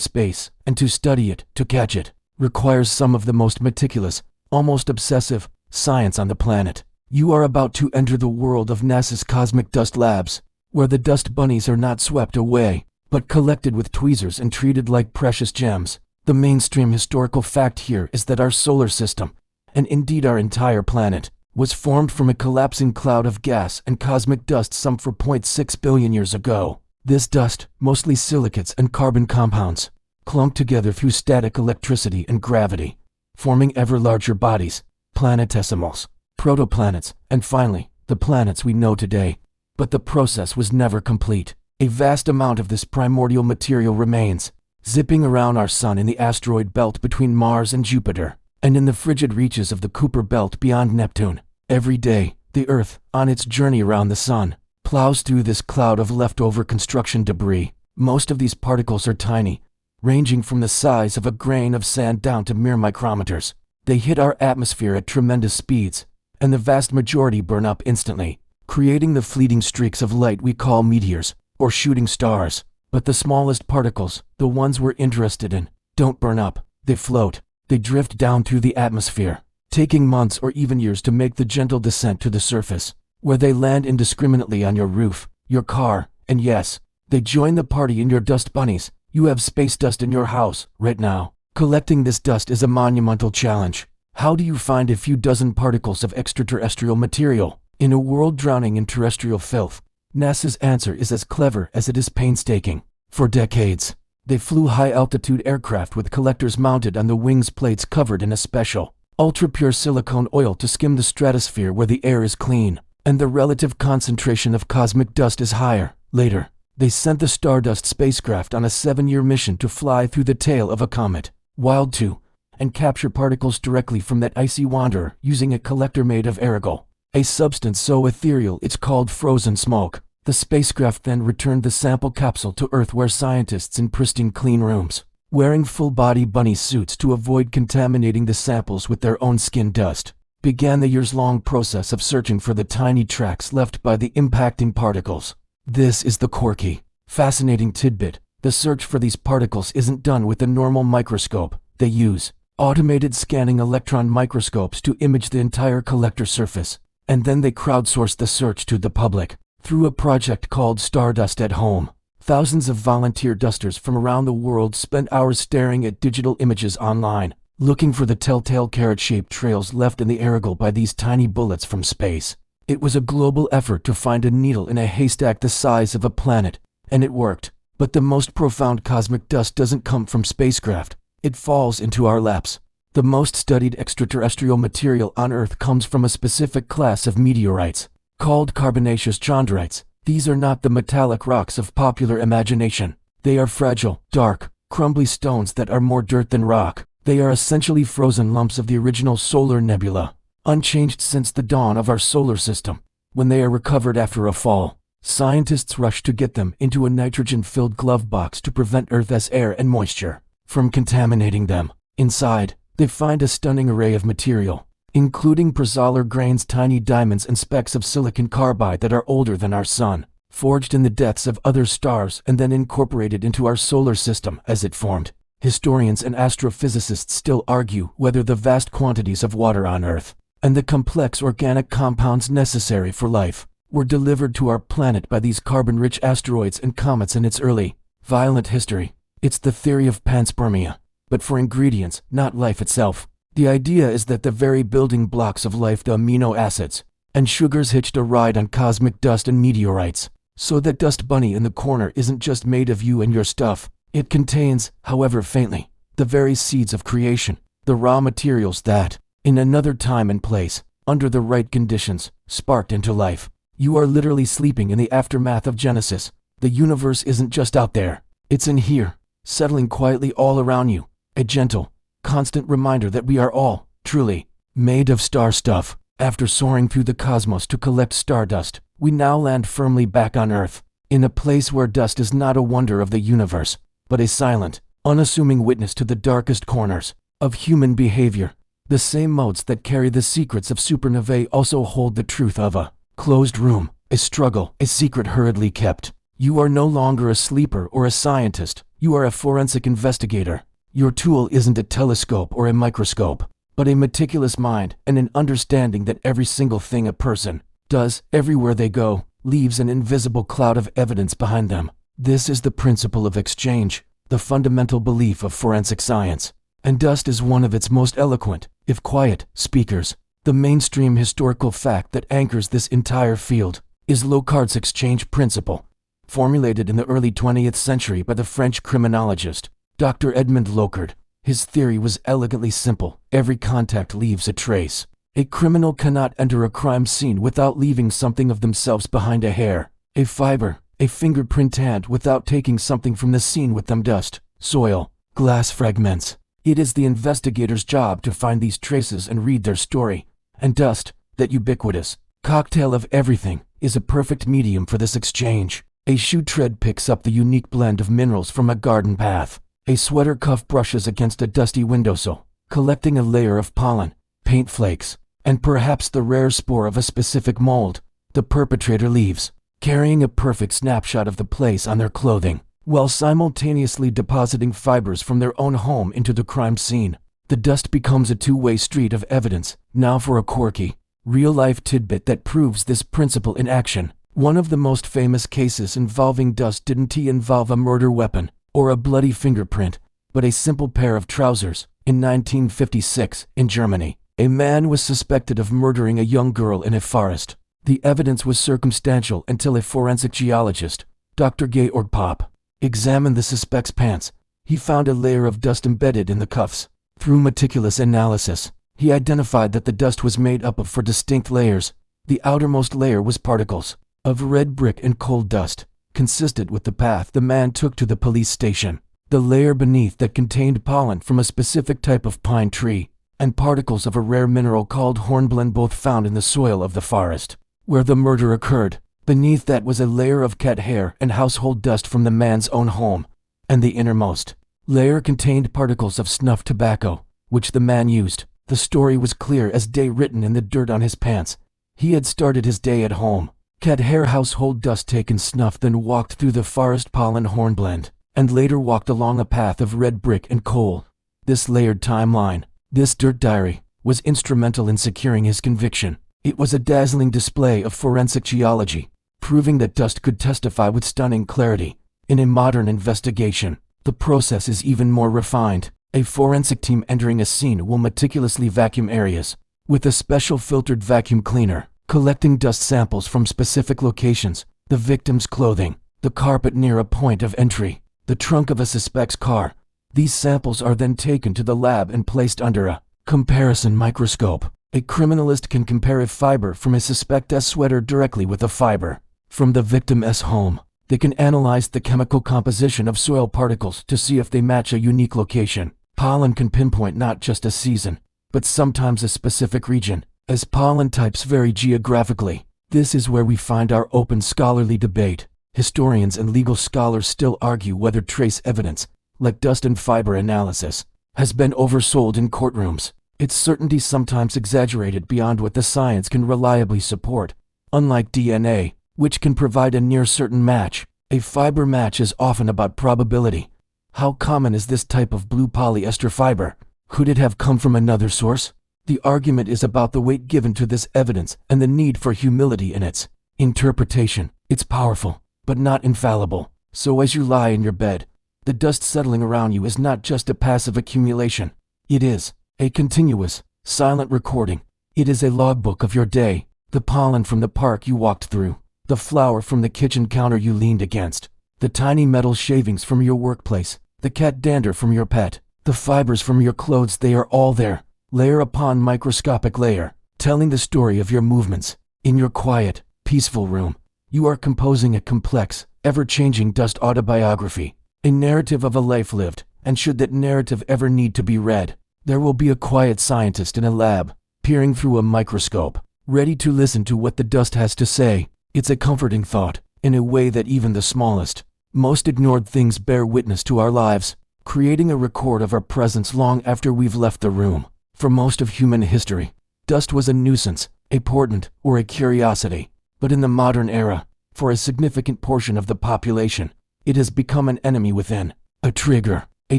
space, and to study it, to catch it, requires some of the most meticulous, almost obsessive, science on the planet. You are about to enter the world of NASA's cosmic dust labs, where the dust bunnies are not swept away, but collected with tweezers and treated like precious gems. The mainstream historical fact here is that our solar system, and indeed our entire planet, was formed from a collapsing cloud of gas and cosmic dust some 4.6 billion years ago. This dust, mostly silicates and carbon compounds, clumped together through static electricity and gravity, forming ever larger bodies, planetesimals, protoplanets, and finally, the planets we know today. But the process was never complete. A vast amount of this primordial material remains, zipping around our sun in the asteroid belt between Mars and Jupiter, and in the frigid reaches of the Kuiper belt beyond Neptune. Every day, the Earth, on its journey around the sun, plows through this cloud of leftover construction debris. Most of these particles are tiny, ranging from the size of a grain of sand down to mere micrometers. They hit our atmosphere at tremendous speeds, and the vast majority burn up instantly, creating the fleeting streaks of light we call meteors, or shooting stars. But the smallest particles, the ones we're interested in, don't burn up. They float. They drift down through the atmosphere, taking months or even years to make the gentle descent to the surface, where they land indiscriminately on your roof, your car, and yes, they join the party in your dust bunnies. You have space dust in your house right now. Collecting this dust is a monumental challenge. How do you find a few dozen particles of extraterrestrial material in a world drowning in terrestrial filth? NASA's answer is as clever as it is painstaking. For decades, they flew high-altitude aircraft with collectors mounted on the wings plates covered in a special, ultra-pure silicone oil to skim the stratosphere where the air is clean, and the relative concentration of cosmic dust is higher. Later, they sent the Stardust spacecraft on a 7-year mission to fly through the tail of a comet, Wild 2, and capture particles directly from that icy wanderer using a collector made of arygol, a substance so ethereal it's called frozen smoke. The spacecraft then returned the sample capsule to Earth, where scientists in pristine clean rooms, wearing full-body bunny suits to avoid contaminating the samples with their own skin dust, began the years-long process of searching for the tiny tracks left by the impacting particles. This is the quirky, fascinating tidbit. The search for these particles isn't done with a normal microscope. They use automated scanning electron microscopes to image the entire collector surface, and then they crowdsource the search to the public through a project called Stardust at Home. Thousands of volunteer dusters from around the world spend hours staring at digital images online, looking for the telltale carrot-shaped trails left in the arygol by these tiny bullets from space. It was a global effort to find a needle in a haystack the size of a planet, and it worked. But the most profound cosmic dust doesn't come from spacecraft. It falls into our laps. The most studied extraterrestrial material on Earth comes from a specific class of meteorites, called carbonaceous chondrites. These are not the metallic rocks of popular imagination. They are fragile, dark, crumbly stones that are more dirt than rock. They are essentially frozen lumps of the original solar nebula, unchanged since the dawn of our solar system. When they are recovered after a fall, scientists rush to get them into a nitrogen-filled glove box to prevent Earth's air and moisture from contaminating them. Inside, they find a stunning array of material, including Prazolar grains, tiny diamonds, and specks of silicon carbide that are older than our sun, forged in the depths of other stars and then incorporated into our solar system as it formed. Historians and astrophysicists still argue whether the vast quantities of water on Earth and the complex organic compounds necessary for life were delivered to our planet by these carbon-rich asteroids and comets in its early, violent history. It's the theory of panspermia, but for ingredients, not life itself. The idea is that the very building blocks of life, the amino acids and sugars, hitched a ride on cosmic dust and meteorites. So that dust bunny in the corner isn't just made of you and your stuff. It contains, however faintly, the very seeds of creation, the raw materials that, in another time and place, under the right conditions, sparked into life. You are literally sleeping in the aftermath of Genesis. The universe isn't just out there. It's in here, settling quietly all around you. A gentle, constant reminder that we are all, truly, made of star stuff. After soaring through the cosmos to collect stardust, we now land firmly back on Earth, in a place where dust is not a wonder of the universe, but a silent, unassuming witness to the darkest corners of human behavior. The same motes that carry the secrets of supernovae also hold the truth of a closed room, a struggle, a secret hurriedly kept. You are no longer a sleeper or a scientist, you are a forensic investigator. Your tool isn't a telescope or a microscope, but a meticulous mind and an understanding that every single thing a person does, everywhere they go, leaves an invisible cloud of evidence behind them. This is the principle of exchange, the fundamental belief of forensic science. And dust is one of its most eloquent, if quiet, speakers. The mainstream historical fact that anchors this entire field is Locard's exchange principle, formulated in the early 20th century by the French criminologist Dr. Edmond Locard. His theory was elegantly simple: every contact leaves a trace. A criminal cannot enter a crime scene without leaving something of themselves behind: a hair, a fiber, a fingerprint, and without taking something from the scene with them: dust, soil, glass fragments. It is the investigator's job to find these traces and read their story. And dust, that ubiquitous cocktail of everything, is a perfect medium for this exchange. A shoe tread picks up the unique blend of minerals from a garden path. A sweater cuff brushes against a dusty windowsill, collecting a layer of pollen, paint flakes, and perhaps the rare spore of a specific mold. The perpetrator leaves, carrying a perfect snapshot of the place on their clothing, while simultaneously depositing fibers from their own home into the crime scene. The dust becomes a two-way street of evidence. Now for a quirky, real-life tidbit that proves this principle in action. One of the most famous cases involving dust didn't involve a murder weapon or a bloody fingerprint, but a simple pair of trousers. In 1956, in Germany, a man was suspected of murdering a young girl in a forest. The evidence was circumstantial until a forensic geologist, Dr. Georg Popp, examined the suspect's pants. He found a layer of dust embedded in the cuffs. Through meticulous analysis, he identified that the dust was made up of four distinct layers. The outermost layer was particles of red brick and coal dust, consistent with the path the man took to the police station. The layer beneath that contained pollen from a specific type of pine tree, and particles of a rare mineral called hornblende, both found in the soil of the forest where the murder occurred. Beneath that was a layer of cat hair and household dust from the man's own home, and the innermost layer contained particles of snuff tobacco, which the man used. The story was clear as day, written in the dirt on his pants. He had started his day at home. Cat hair, household dust, taken snuff, then walked through the forest, pollen, hornblende, and later walked along a path of red brick and coal. This layered timeline, this dirt diary, was instrumental in securing his conviction. It was a dazzling display of forensic geology, proving that dust could testify with stunning clarity. In a modern investigation, the process is even more refined. A forensic team entering a scene will meticulously vacuum areas with a special filtered vacuum cleaner, collecting dust samples from specific locations: the victim's clothing, the carpet near a point of entry, the trunk of a suspect's car. These samples are then taken to the lab and placed under a comparison microscope. A criminalist can compare a fiber from a suspect's sweater directly with a fiber from the victim's home. They can analyze the chemical composition of soil particles to see if they match a unique location. Pollen can pinpoint not just a season, but sometimes a specific region, as pollen types vary geographically. This is where we find our open scholarly debate. Historians and legal scholars still argue whether trace evidence, like dust and fiber analysis, has been oversold in courtrooms. Its certainty sometimes exaggerated beyond what the science can reliably support. Unlike DNA, which can provide a near-certain match, a fiber match is often about probability. How common is this type of blue polyester fiber? Could it have come from another source? The argument is about the weight given to this evidence and the need for humility in its interpretation. It's powerful, but not infallible. So as you lie in your bed, the dust settling around you is not just a passive accumulation. It is a continuous, silent recording. It is a logbook of your day: the pollen from the park you walked through, the flour from the kitchen counter you leaned against, the tiny metal shavings from your workplace, the cat dander from your pet, the fibers from your clothes. They are all there, layer upon microscopic layer, telling the story of your movements. In your quiet, peaceful room, you are composing a complex, ever-changing dust autobiography, a narrative of a life lived, and should that narrative ever need to be read, there will be a quiet scientist in a lab, peering through a microscope, ready to listen to what the dust has to say. It's a comforting thought, in a way that even the smallest, most ignored things bear witness to our lives, creating a record of our presence long after we've left the room. For most of human history, dust was a nuisance, a portent, or a curiosity. But in the modern era, for a significant portion of the population, it has become an enemy within, a trigger, a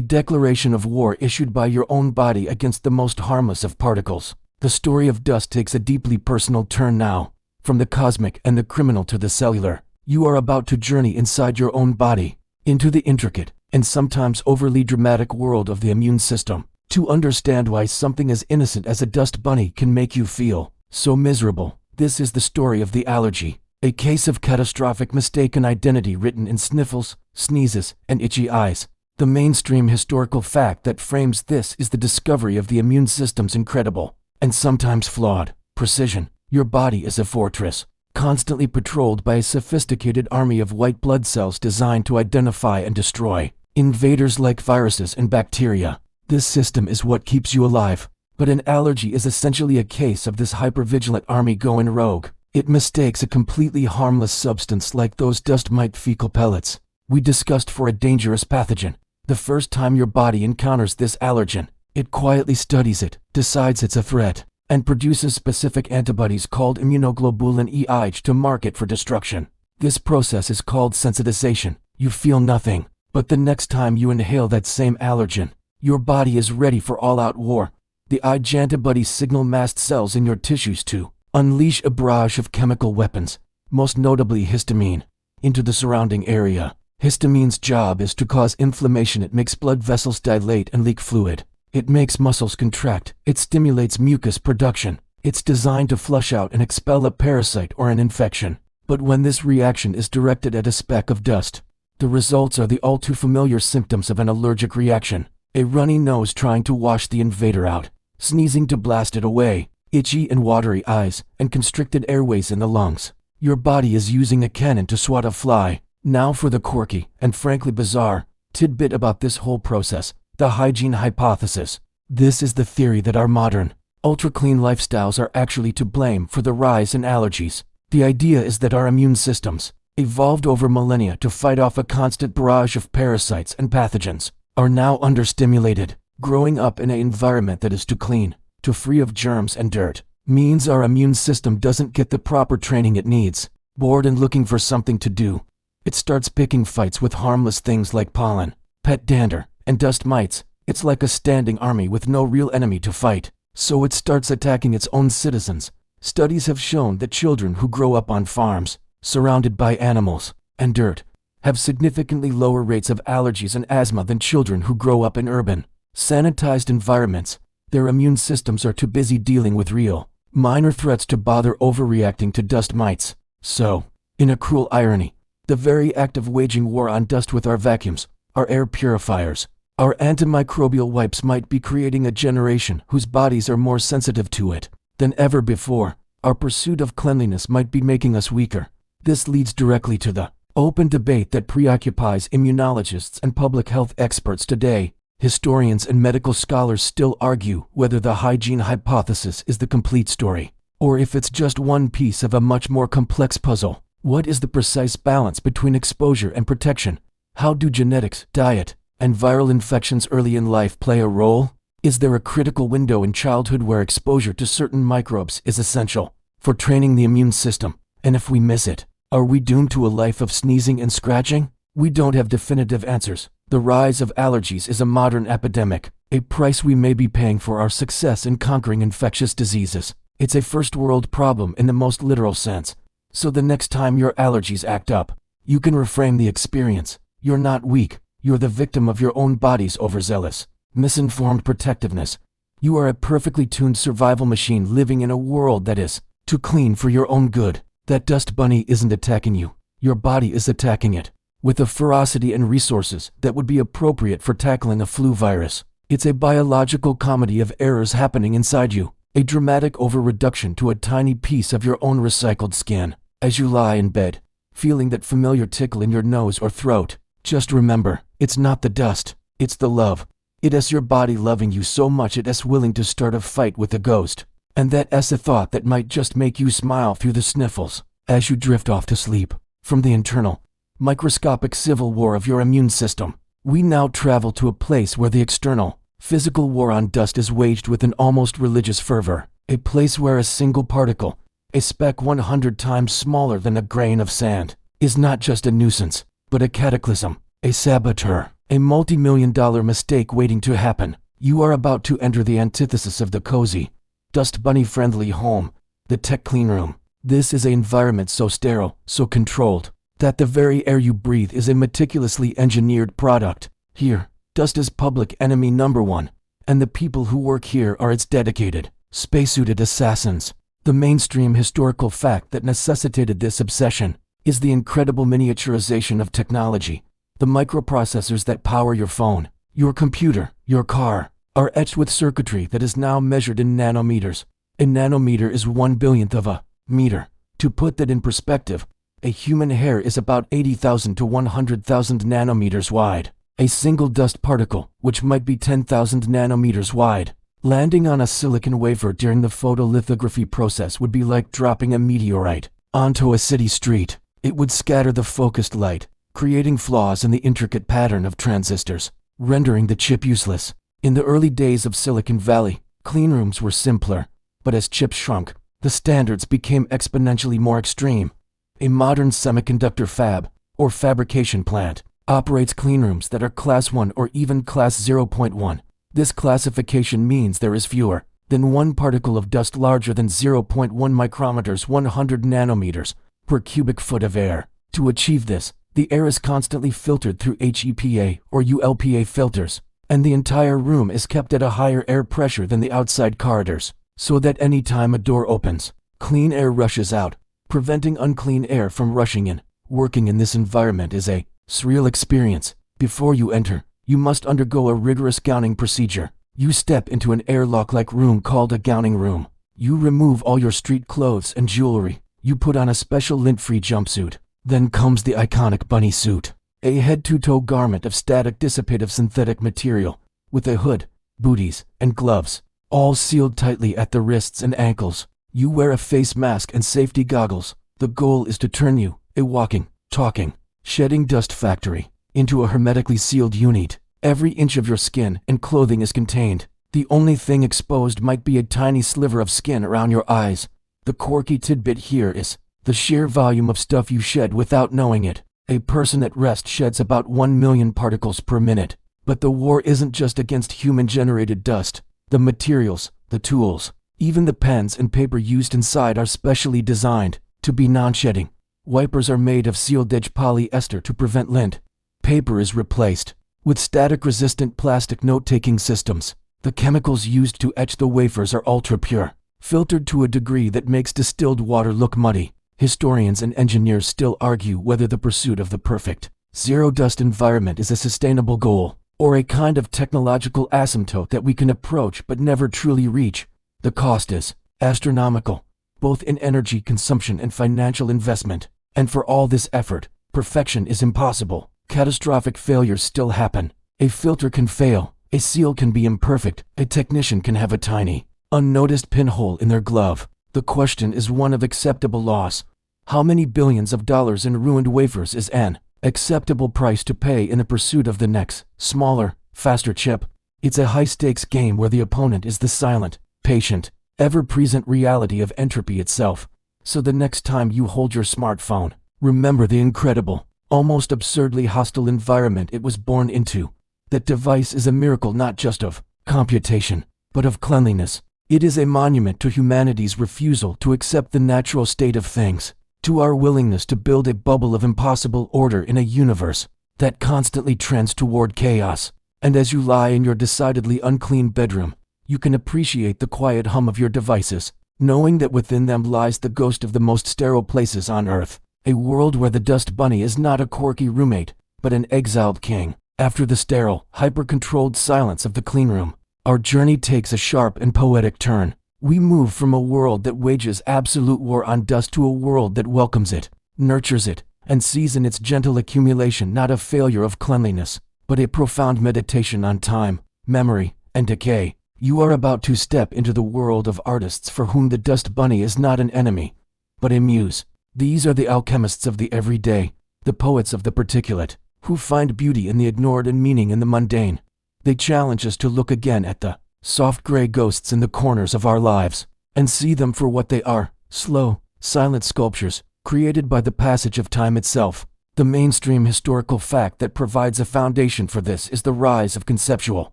declaration of war issued by your own body against the most harmless of particles. The story of dust takes a deeply personal turn now. From the cosmic and the criminal to the cellular, you are about to journey inside your own body, into the intricate and sometimes overly dramatic world of the immune system, to understand why something as innocent as a dust bunny can make you feel so miserable. This is the story of the allergy, a case of catastrophic mistaken identity written in sniffles, sneezes, and itchy eyes. The mainstream historical fact that frames this is the discovery of the immune system's incredible, and sometimes flawed, precision. Your body is a fortress, constantly patrolled by a sophisticated army of white blood cells designed to identify and destroy invaders like viruses and bacteria. This system is what keeps you alive. But an allergy is essentially a case of this hypervigilant army going rogue. It mistakes a completely harmless substance like those dust mite fecal pellets we discussed for a dangerous pathogen. The first time your body encounters this allergen, it quietly studies it, decides it's a threat, and produces specific antibodies called immunoglobulin E to mark it for destruction. This process is called sensitization. You feel nothing, but the next time you inhale that same allergen, your body is ready for all-out war. The antibodies signal mast cells in your tissues to unleash a barrage of chemical weapons, most notably histamine, into the surrounding area. Histamine's job is to cause inflammation. It makes blood vessels dilate and leak fluid. It makes muscles contract. It stimulates mucus production. It's designed to flush out and expel a parasite or an infection. But when this reaction is directed at a speck of dust, the results are the all-too-familiar symptoms of an allergic reaction. A runny nose trying to wash the invader out, sneezing to blast it away, itchy and watery eyes, and constricted airways in the lungs. Your body is using a cannon to swat a fly. Now for the quirky and frankly bizarre tidbit about this whole process, the hygiene hypothesis. This is the theory that our modern, ultra-clean lifestyles are actually to blame for the rise in allergies. The idea is that our immune systems, evolved over millennia to fight off a constant barrage of parasites and pathogens, are now understimulated. Growing up in an environment that is too clean, too free of germs and dirt, means our immune system doesn't get the proper training it needs. Bored and looking for something to do, it starts picking fights with harmless things like pollen, pet dander, and dust mites. It's like a standing army with no real enemy to fight, so it starts attacking its own citizens. Studies have shown that children who grow up on farms, surrounded by animals and dirt, have significantly lower rates of allergies and asthma than children who grow up in urban, sanitized environments. Their immune systems are too busy dealing with real, minor threats to bother overreacting to dust mites. So, in a cruel irony, the very act of waging war on dust with our vacuums, our air purifiers, our antimicrobial wipes might be creating a generation whose bodies are more sensitive to it than ever before. Our pursuit of cleanliness might be making us weaker. This leads directly to the open debate that preoccupies immunologists and public health experts today. Historians and medical scholars still argue whether the hygiene hypothesis is the complete story, or if it's just one piece of a much more complex puzzle. What is the precise balance between exposure and protection? How do genetics, diet, and viral infections early in life play a role? Is there a critical window in childhood where exposure to certain microbes is essential for training the immune system? And if we miss it, are we doomed to a life of sneezing and scratching? We don't have definitive answers. The rise of allergies is a modern epidemic, a price we may be paying for our success in conquering infectious diseases. It's a first-world problem in the most literal sense. So the next time your allergies act up, you can reframe the experience. You're not weak. You're the victim of your own body's overzealous, misinformed protectiveness. You are a perfectly tuned survival machine living in a world that is too clean for your own good. That dust bunny isn't attacking you. Your body is attacking it, with a ferocity and resources that would be appropriate for tackling a flu virus. It's a biological comedy of errors happening inside you, a dramatic over-reduction to a tiny piece of your own recycled skin. As you lie in bed, feeling that familiar tickle in your nose or throat, just remember, it's not the dust, it's the love. It is your body loving you so much it is willing to start a fight with a ghost. And that is a thought that might just make you smile through the sniffles as you drift off to sleep. From the internal, microscopic civil war of your immune system, we now travel to a place where the external, Physical war on dust is waged with an almost religious fervor, a place where a single particle, a speck 100 times smaller than a grain of sand, is not just a nuisance, but a cataclysm, a saboteur, a multi-million-dollar mistake waiting to happen. You are about to enter the antithesis of the cozy, dust bunny-friendly home, the tech cleanroom. This is an environment so sterile, so controlled, that the very air you breathe is a meticulously engineered product. Here, dust is public enemy number one, and the people who work here are its dedicated, spacesuited assassins. The mainstream historical fact that necessitated this obsession is the incredible miniaturization of technology. The microprocessors that power your phone, your computer, your car, are etched with circuitry that is now measured in nanometers. A nanometer is 1/1,000,000th of a meter. To put that in perspective, a human hair is about 80,000 to 100,000 nanometers wide. A single dust particle, which might be 10,000 nanometers wide, landing on a silicon wafer during the photolithography process would be like dropping a meteorite onto a city street. It would scatter the focused light, creating flaws in the intricate pattern of transistors, rendering the chip useless. In the early days of Silicon Valley, cleanrooms were simpler, but as chips shrunk, the standards became exponentially more extreme. A modern semiconductor fab, or fabrication plant, operates cleanrooms that are Class 1 or even Class 0.1. This classification means there is fewer than one particle of dust larger than 0.1 micrometers, 100 nanometers, per cubic foot of air. To achieve this, the air is constantly filtered through HEPA or ULPA filters, and the entire room is kept at a higher air pressure than the outside corridors, so that any time a door opens, clean air rushes out, preventing unclean air from rushing in. Working in this environment is a surreal experience. Before you enter, you must undergo a rigorous gowning procedure. You step into an airlock-like room called a gowning room. You remove all your street clothes and jewelry. You put on a special lint-free jumpsuit. Then comes the iconic bunny suit, a head-to-toe garment of static dissipative synthetic material, with a hood, booties, and gloves, all sealed tightly at the wrists and ankles. You wear a face mask and safety goggles. The goal is to turn you, a walking, talking, shedding dust factory, into a hermetically sealed unit. Every inch of your skin and clothing is contained. The only thing exposed might be a tiny sliver of skin around your eyes. The quirky tidbit here is the sheer volume of stuff you shed without knowing it. A person at rest sheds about 1 million particles per minute. But the war isn't just against human-generated dust. The materials, the tools, even the pens and paper used inside are specially designed to be non-shedding. Wipers are made of sealed-edge polyester to prevent lint. Paper is replaced with static-resistant plastic note-taking systems. The chemicals used to etch the wafers are ultra-pure, filtered to a degree that makes distilled water look muddy. Historians and engineers still argue whether the pursuit of the perfect, zero-dust environment is a sustainable goal, or a kind of technological asymptote that we can approach but never truly reach. The cost is astronomical, both in energy consumption and financial investment. And for all this effort, perfection is impossible. Catastrophic failures still happen. A filter can fail, a seal can be imperfect, a technician can have a tiny, unnoticed pinhole in their glove. The question is one of acceptable loss. How many billions of dollars in ruined wafers is an acceptable price to pay in the pursuit of the next, smaller, faster chip? It's a high-stakes game where the opponent is the silent, patient, ever-present reality of entropy itself. So the next time you hold your smartphone, remember the incredible, almost absurdly hostile environment it was born into. That device is a miracle not just of computation, but of cleanliness. It is a monument to humanity's refusal to accept the natural state of things, to our willingness to build a bubble of impossible order in a universe that constantly trends toward chaos. And as you lie in your decidedly unclean bedroom, you can appreciate the quiet hum of your devices, knowing that within them lies the ghost of the most sterile places on Earth, a world where the dust bunny is not a quirky roommate, but an exiled king. After the sterile, hyper-controlled silence of the cleanroom, our journey takes a sharp and poetic turn. We move from a world that wages absolute war on dust to a world that welcomes it, nurtures it, and sees in its gentle accumulation not a failure of cleanliness, but a profound meditation on time, memory, and decay. You are about to step into the world of artists for whom the dust bunny is not an enemy, but a muse. These are the alchemists of the everyday, the poets of the particulate, who find beauty in the ignored and meaning in the mundane. They challenge us to look again at the soft gray ghosts in the corners of our lives and see them for what they are: slow, silent sculptures created by the passage of time itself. The mainstream historical fact that provides a foundation for this is the rise of conceptual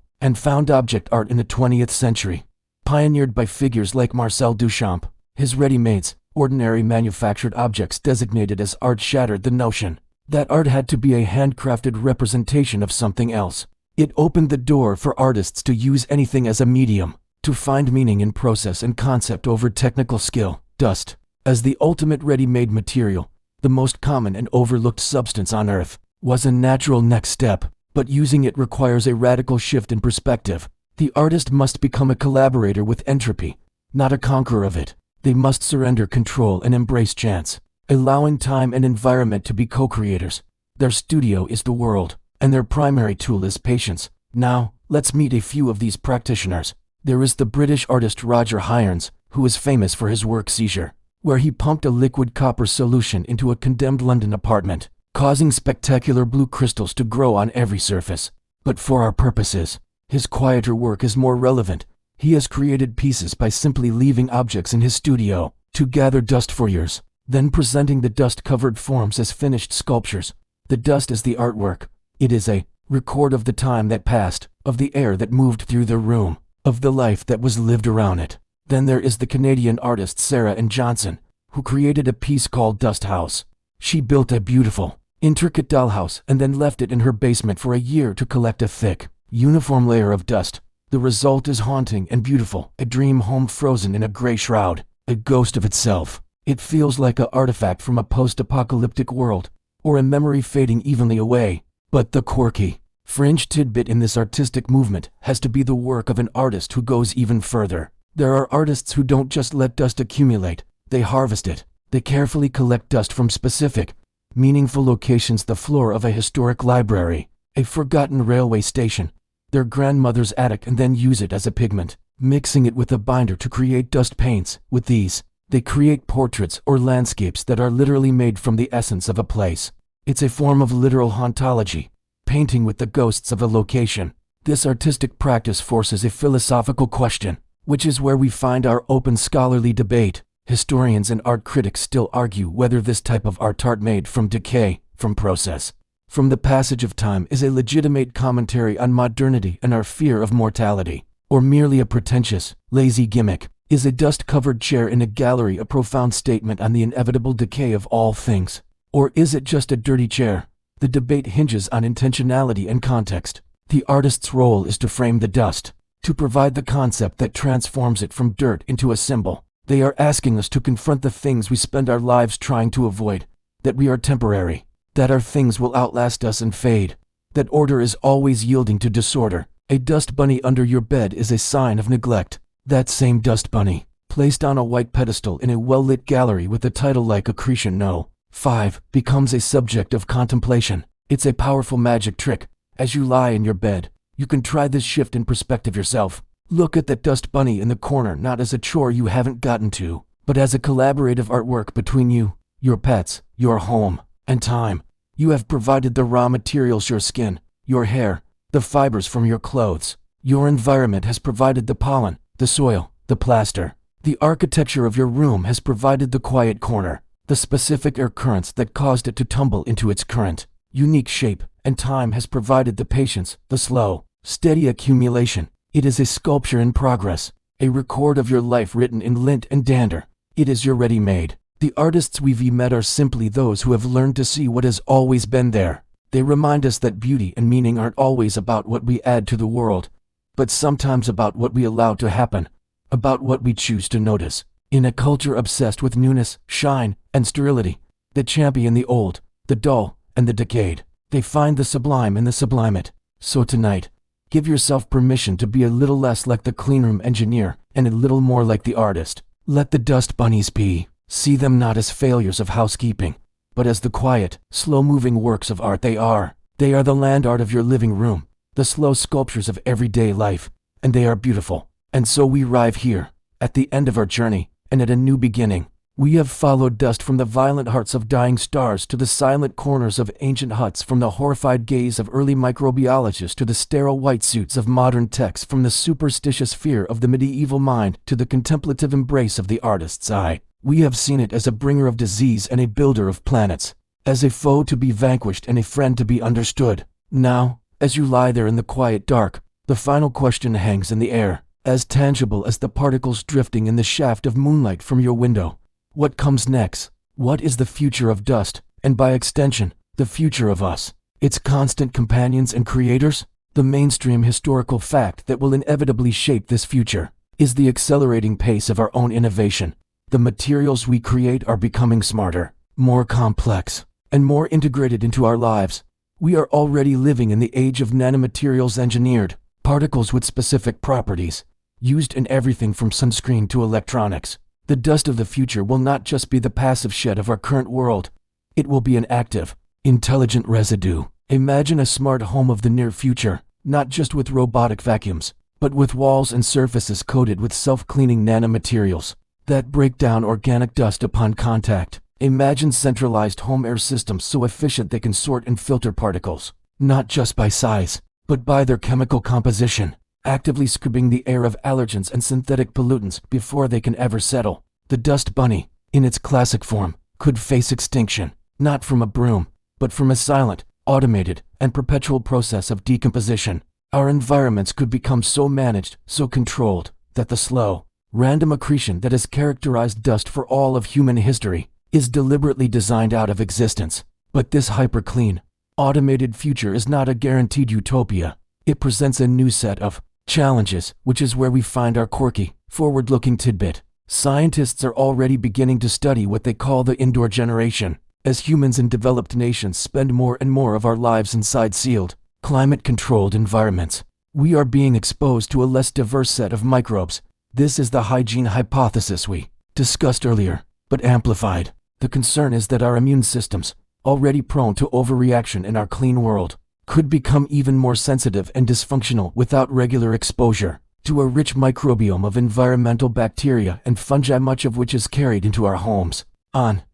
and found object art in the 20th century, pioneered by figures like Marcel Duchamp. His ready-mades, ordinary manufactured objects designated as art shattered the notion that art had to be a handcrafted representation of something else. It opened the door for artists to use anything as a medium, to find meaning in process and concept over technical skill. Dust, as the ultimate ready-made material, the most common and overlooked substance on Earth, was a natural next step, but using it requires a radical shift in perspective. The artist must become a collaborator with entropy, not a conqueror of it. They must surrender control and embrace chance, allowing time and environment to be co-creators. Their studio is the world, and their primary tool is patience. Now, let's meet a few of these practitioners. There is the British artist Roger Hirons, who is famous for his work Seizure, where he pumped a liquid copper solution into a condemned London apartment, causing spectacular blue crystals to grow on every surface. But for our purposes, his quieter work is more relevant. He has created pieces by simply leaving objects in his studio to gather dust for years, then presenting the dust-covered forms as finished sculptures. The dust is the artwork. It is a record of the time that passed, of the air that moved through the room, of the life that was lived around it. Then there is the Canadian artist Sarah Ann Johnson, who created a piece called Dust House. She built a beautiful, intricate dollhouse and then left it in her basement for a year to collect a thick, uniform layer of dust. The result is haunting and beautiful, a dream home frozen in a gray shroud, a ghost of itself. It feels like an artifact from a post-apocalyptic world, or a memory fading evenly away. But the quirky, fringe tidbit in this artistic movement has to be the work of an artist who goes even further. There are artists who don't just let dust accumulate, they harvest it. They carefully collect dust from specific, meaningful locations: the floor of a historic library, a forgotten railway station, their grandmother's attic, and then use it as a pigment, mixing it with a binder to create dust paints. With these, they create portraits or landscapes that are literally made from the essence of a place. It's a form of literal hauntology, painting with the ghosts of a location. This artistic practice forces a philosophical question, which is where we find our open scholarly debate. Historians and art critics still argue whether this type of art made from decay, from process, from the passage of time is a legitimate commentary on modernity and our fear of mortality, or merely a pretentious, lazy gimmick. Is a dust-covered chair in a gallery a profound statement on the inevitable decay of all things? Or is it just a dirty chair? The debate hinges on intentionality and context. The artist's role is to frame the dust, to provide the concept that transforms it from dirt into a symbol. They are asking us to confront the things we spend our lives trying to avoid, that we are temporary, that our things will outlast us and fade, that order is always yielding to disorder. A dust bunny under your bed is a sign of neglect. That same dust bunny, placed on a white pedestal in a well-lit gallery with a title like Accretion No. 5, becomes a subject of contemplation. It's a powerful magic trick. As you lie in your bed, you can try this shift in perspective yourself. Look at that dust bunny in the corner not as a chore you haven't gotten to, but as a collaborative artwork between you, your pets, your home, and time. You have provided the raw materials: your skin, your hair, the fibers from your clothes. Your environment has provided the pollen, the soil, the plaster. The architecture of your room has provided the quiet corner, the specific air currents that caused it to tumble into its current, unique shape, and time has provided the patience, the slow, steady accumulation. It is a sculpture in progress, a record of your life written in lint and dander. It is your ready-made. The artists we've met are simply those who have learned to see what has always been there. They remind us that beauty and meaning aren't always about what we add to the world, but sometimes about what we allow to happen, about what we choose to notice. In a culture obsessed with newness, shine, and sterility, they champion the old, the dull, and the decayed. They find the sublime in the sublimate. So tonight, give yourself permission to be a little less like the cleanroom engineer and a little more like the artist. Let the dust bunnies be. See them not as failures of housekeeping, but as the quiet, slow-moving works of art they are. They are the land art of your living room, the slow sculptures of everyday life, and they are beautiful. And so we arrive here, at the end of our journey, and at a new beginning. We have followed dust from the violent hearts of dying stars to the silent corners of ancient huts, from the horrified gaze of early microbiologists to the sterile white suits of modern techs, from the superstitious fear of the medieval mind to the contemplative embrace of the artist's eye. We have seen it as a bringer of disease and a builder of planets, as a foe to be vanquished and a friend to be understood. Now, as you lie there in the quiet dark, the final question hangs in the air, as tangible as the particles drifting in the shaft of moonlight from your window. What comes next? What is the future of dust, and by extension, the future of us, its constant companions and creators? The mainstream historical fact that will inevitably shape this future is the accelerating pace of our own innovation. The materials we create are becoming smarter, more complex, and more integrated into our lives. We are already living in the age of nanomaterials, engineered particles with specific properties, used in everything from sunscreen to electronics. The dust of the future will not just be the passive shed of our current world. It will be an active, intelligent residue. Imagine a smart home of the near future, not just with robotic vacuums, but with walls and surfaces coated with self-cleaning nanomaterials that break down organic dust upon contact. Imagine centralized home air systems so efficient they can sort and filter particles, not just by size, but by their chemical composition, actively scrubbing the air of allergens and synthetic pollutants before they can ever settle. The dust bunny, in its classic form, could face extinction, not from a broom, but from a silent, automated, and perpetual process of decomposition. Our environments could become so managed, so controlled, that the slow, random accretion that has characterized dust for all of human history is deliberately designed out of existence. But this hyper-clean, automated future is not a guaranteed utopia. It presents a new set of challenges, which is where we find our quirky, forward-looking tidbit. Scientists are already beginning to study what they call the indoor generation. As humans in developed nations spend more and more of our lives inside sealed, climate-controlled environments, we are being exposed to a less diverse set of microbes. This is the hygiene hypothesis we discussed earlier, but amplified. The concern is that our immune systems, already prone to overreaction in our clean world, could become even more sensitive and dysfunctional without regular exposure to a rich microbiome of environmental bacteria and fungi, much of which is carried into our homes.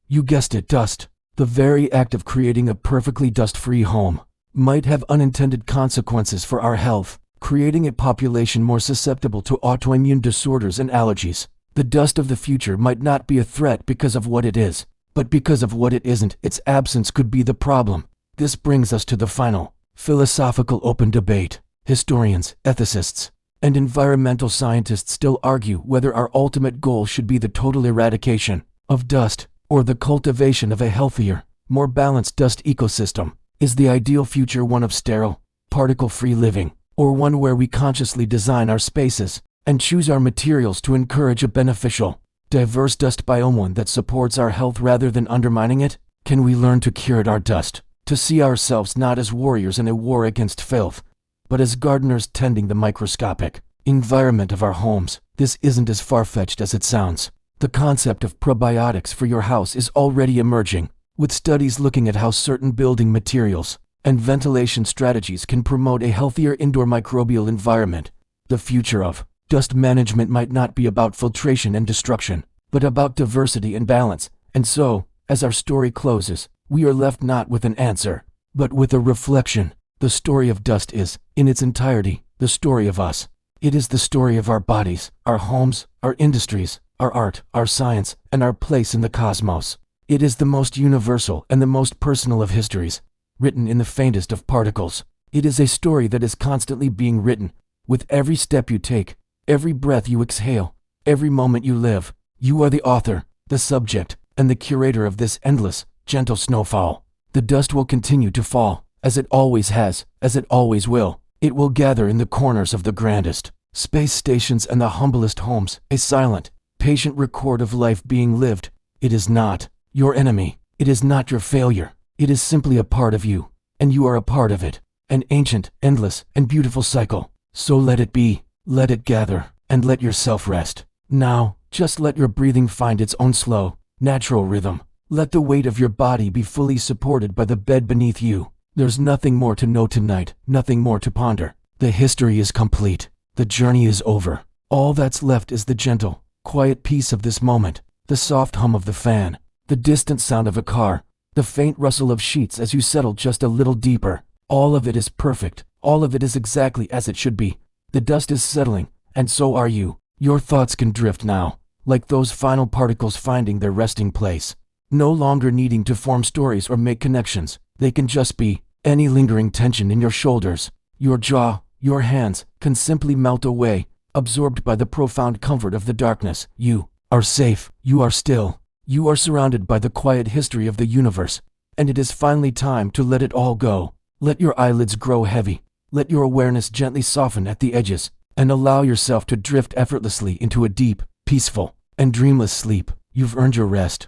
You guessed it, dust. The very act of creating a perfectly dust-free home might have unintended consequences for our health, creating a population more susceptible to autoimmune disorders and allergies. The dust of the future might not be a threat because of what it is, but because of what it isn't. Its absence could be the problem. This brings us to the final, philosophical open debate. Historians, ethicists, and environmental scientists still argue whether our ultimate goal should be the total eradication of dust, or the cultivation of a healthier, more balanced dust ecosystem. Is the ideal future one of sterile, particle-free living, or one where we consciously design our spaces and choose our materials to encourage a beneficial, diverse dust biome, one that supports our health rather than undermining it? Can we learn to curate our dust, to see ourselves not as warriors in a war against filth, but as gardeners tending the microscopic environment of our homes? This isn't as far-fetched as it sounds. The concept of probiotics for your house is already emerging, with studies looking at how certain building materials and ventilation strategies can promote a healthier indoor microbial environment. The future of dust management might not be about filtration and destruction, but about diversity and balance. And so, as our story closes, we are left not with an answer, but with a reflection. The story of dust is, in its entirety, the story of us. It is the story of our bodies, our homes, our industries, our art, our science, and our place in the cosmos. It is the most universal and the most personal of histories, written in the faintest of particles. It is a story that is constantly being written, with every step you take, every breath you exhale, every moment you live. You are the author, the subject, and the curator of this endless, gentle snowfall. The dust will continue to fall, as it always has, as it always will. It will gather in the corners of the grandest space stations and the humblest homes, a silent, patient record of life being lived. It is not your enemy. It is not your failure. It is simply a part of you, and you are a part of it. An ancient, endless, and beautiful cycle. So let it be, let it gather, and let yourself rest. Now, just let your breathing find its own slow, natural rhythm. Let the weight of your body be fully supported by the bed beneath you. There's nothing more to know tonight, nothing more to ponder. The history is complete. The journey is over. All that's left is the gentle, quiet peace of this moment. The soft hum of the fan, the distant sound of a car, the faint rustle of sheets as you settle just a little deeper. All of it is perfect. All of it is exactly as it should be. The dust is settling, and so are you. Your thoughts can drift now, like those final particles finding their resting place. No longer needing to form stories or make connections. They can just be. Any lingering tension in your shoulders, your jaw, your hands can simply melt away, absorbed by the profound comfort of the darkness. You are safe. You are still. You are surrounded by the quiet history of the universe, and it is finally time to let it all go. Let your eyelids grow heavy. Let your awareness gently soften at the edges, and allow yourself to drift effortlessly into a deep, peaceful, and dreamless sleep. You've earned your rest.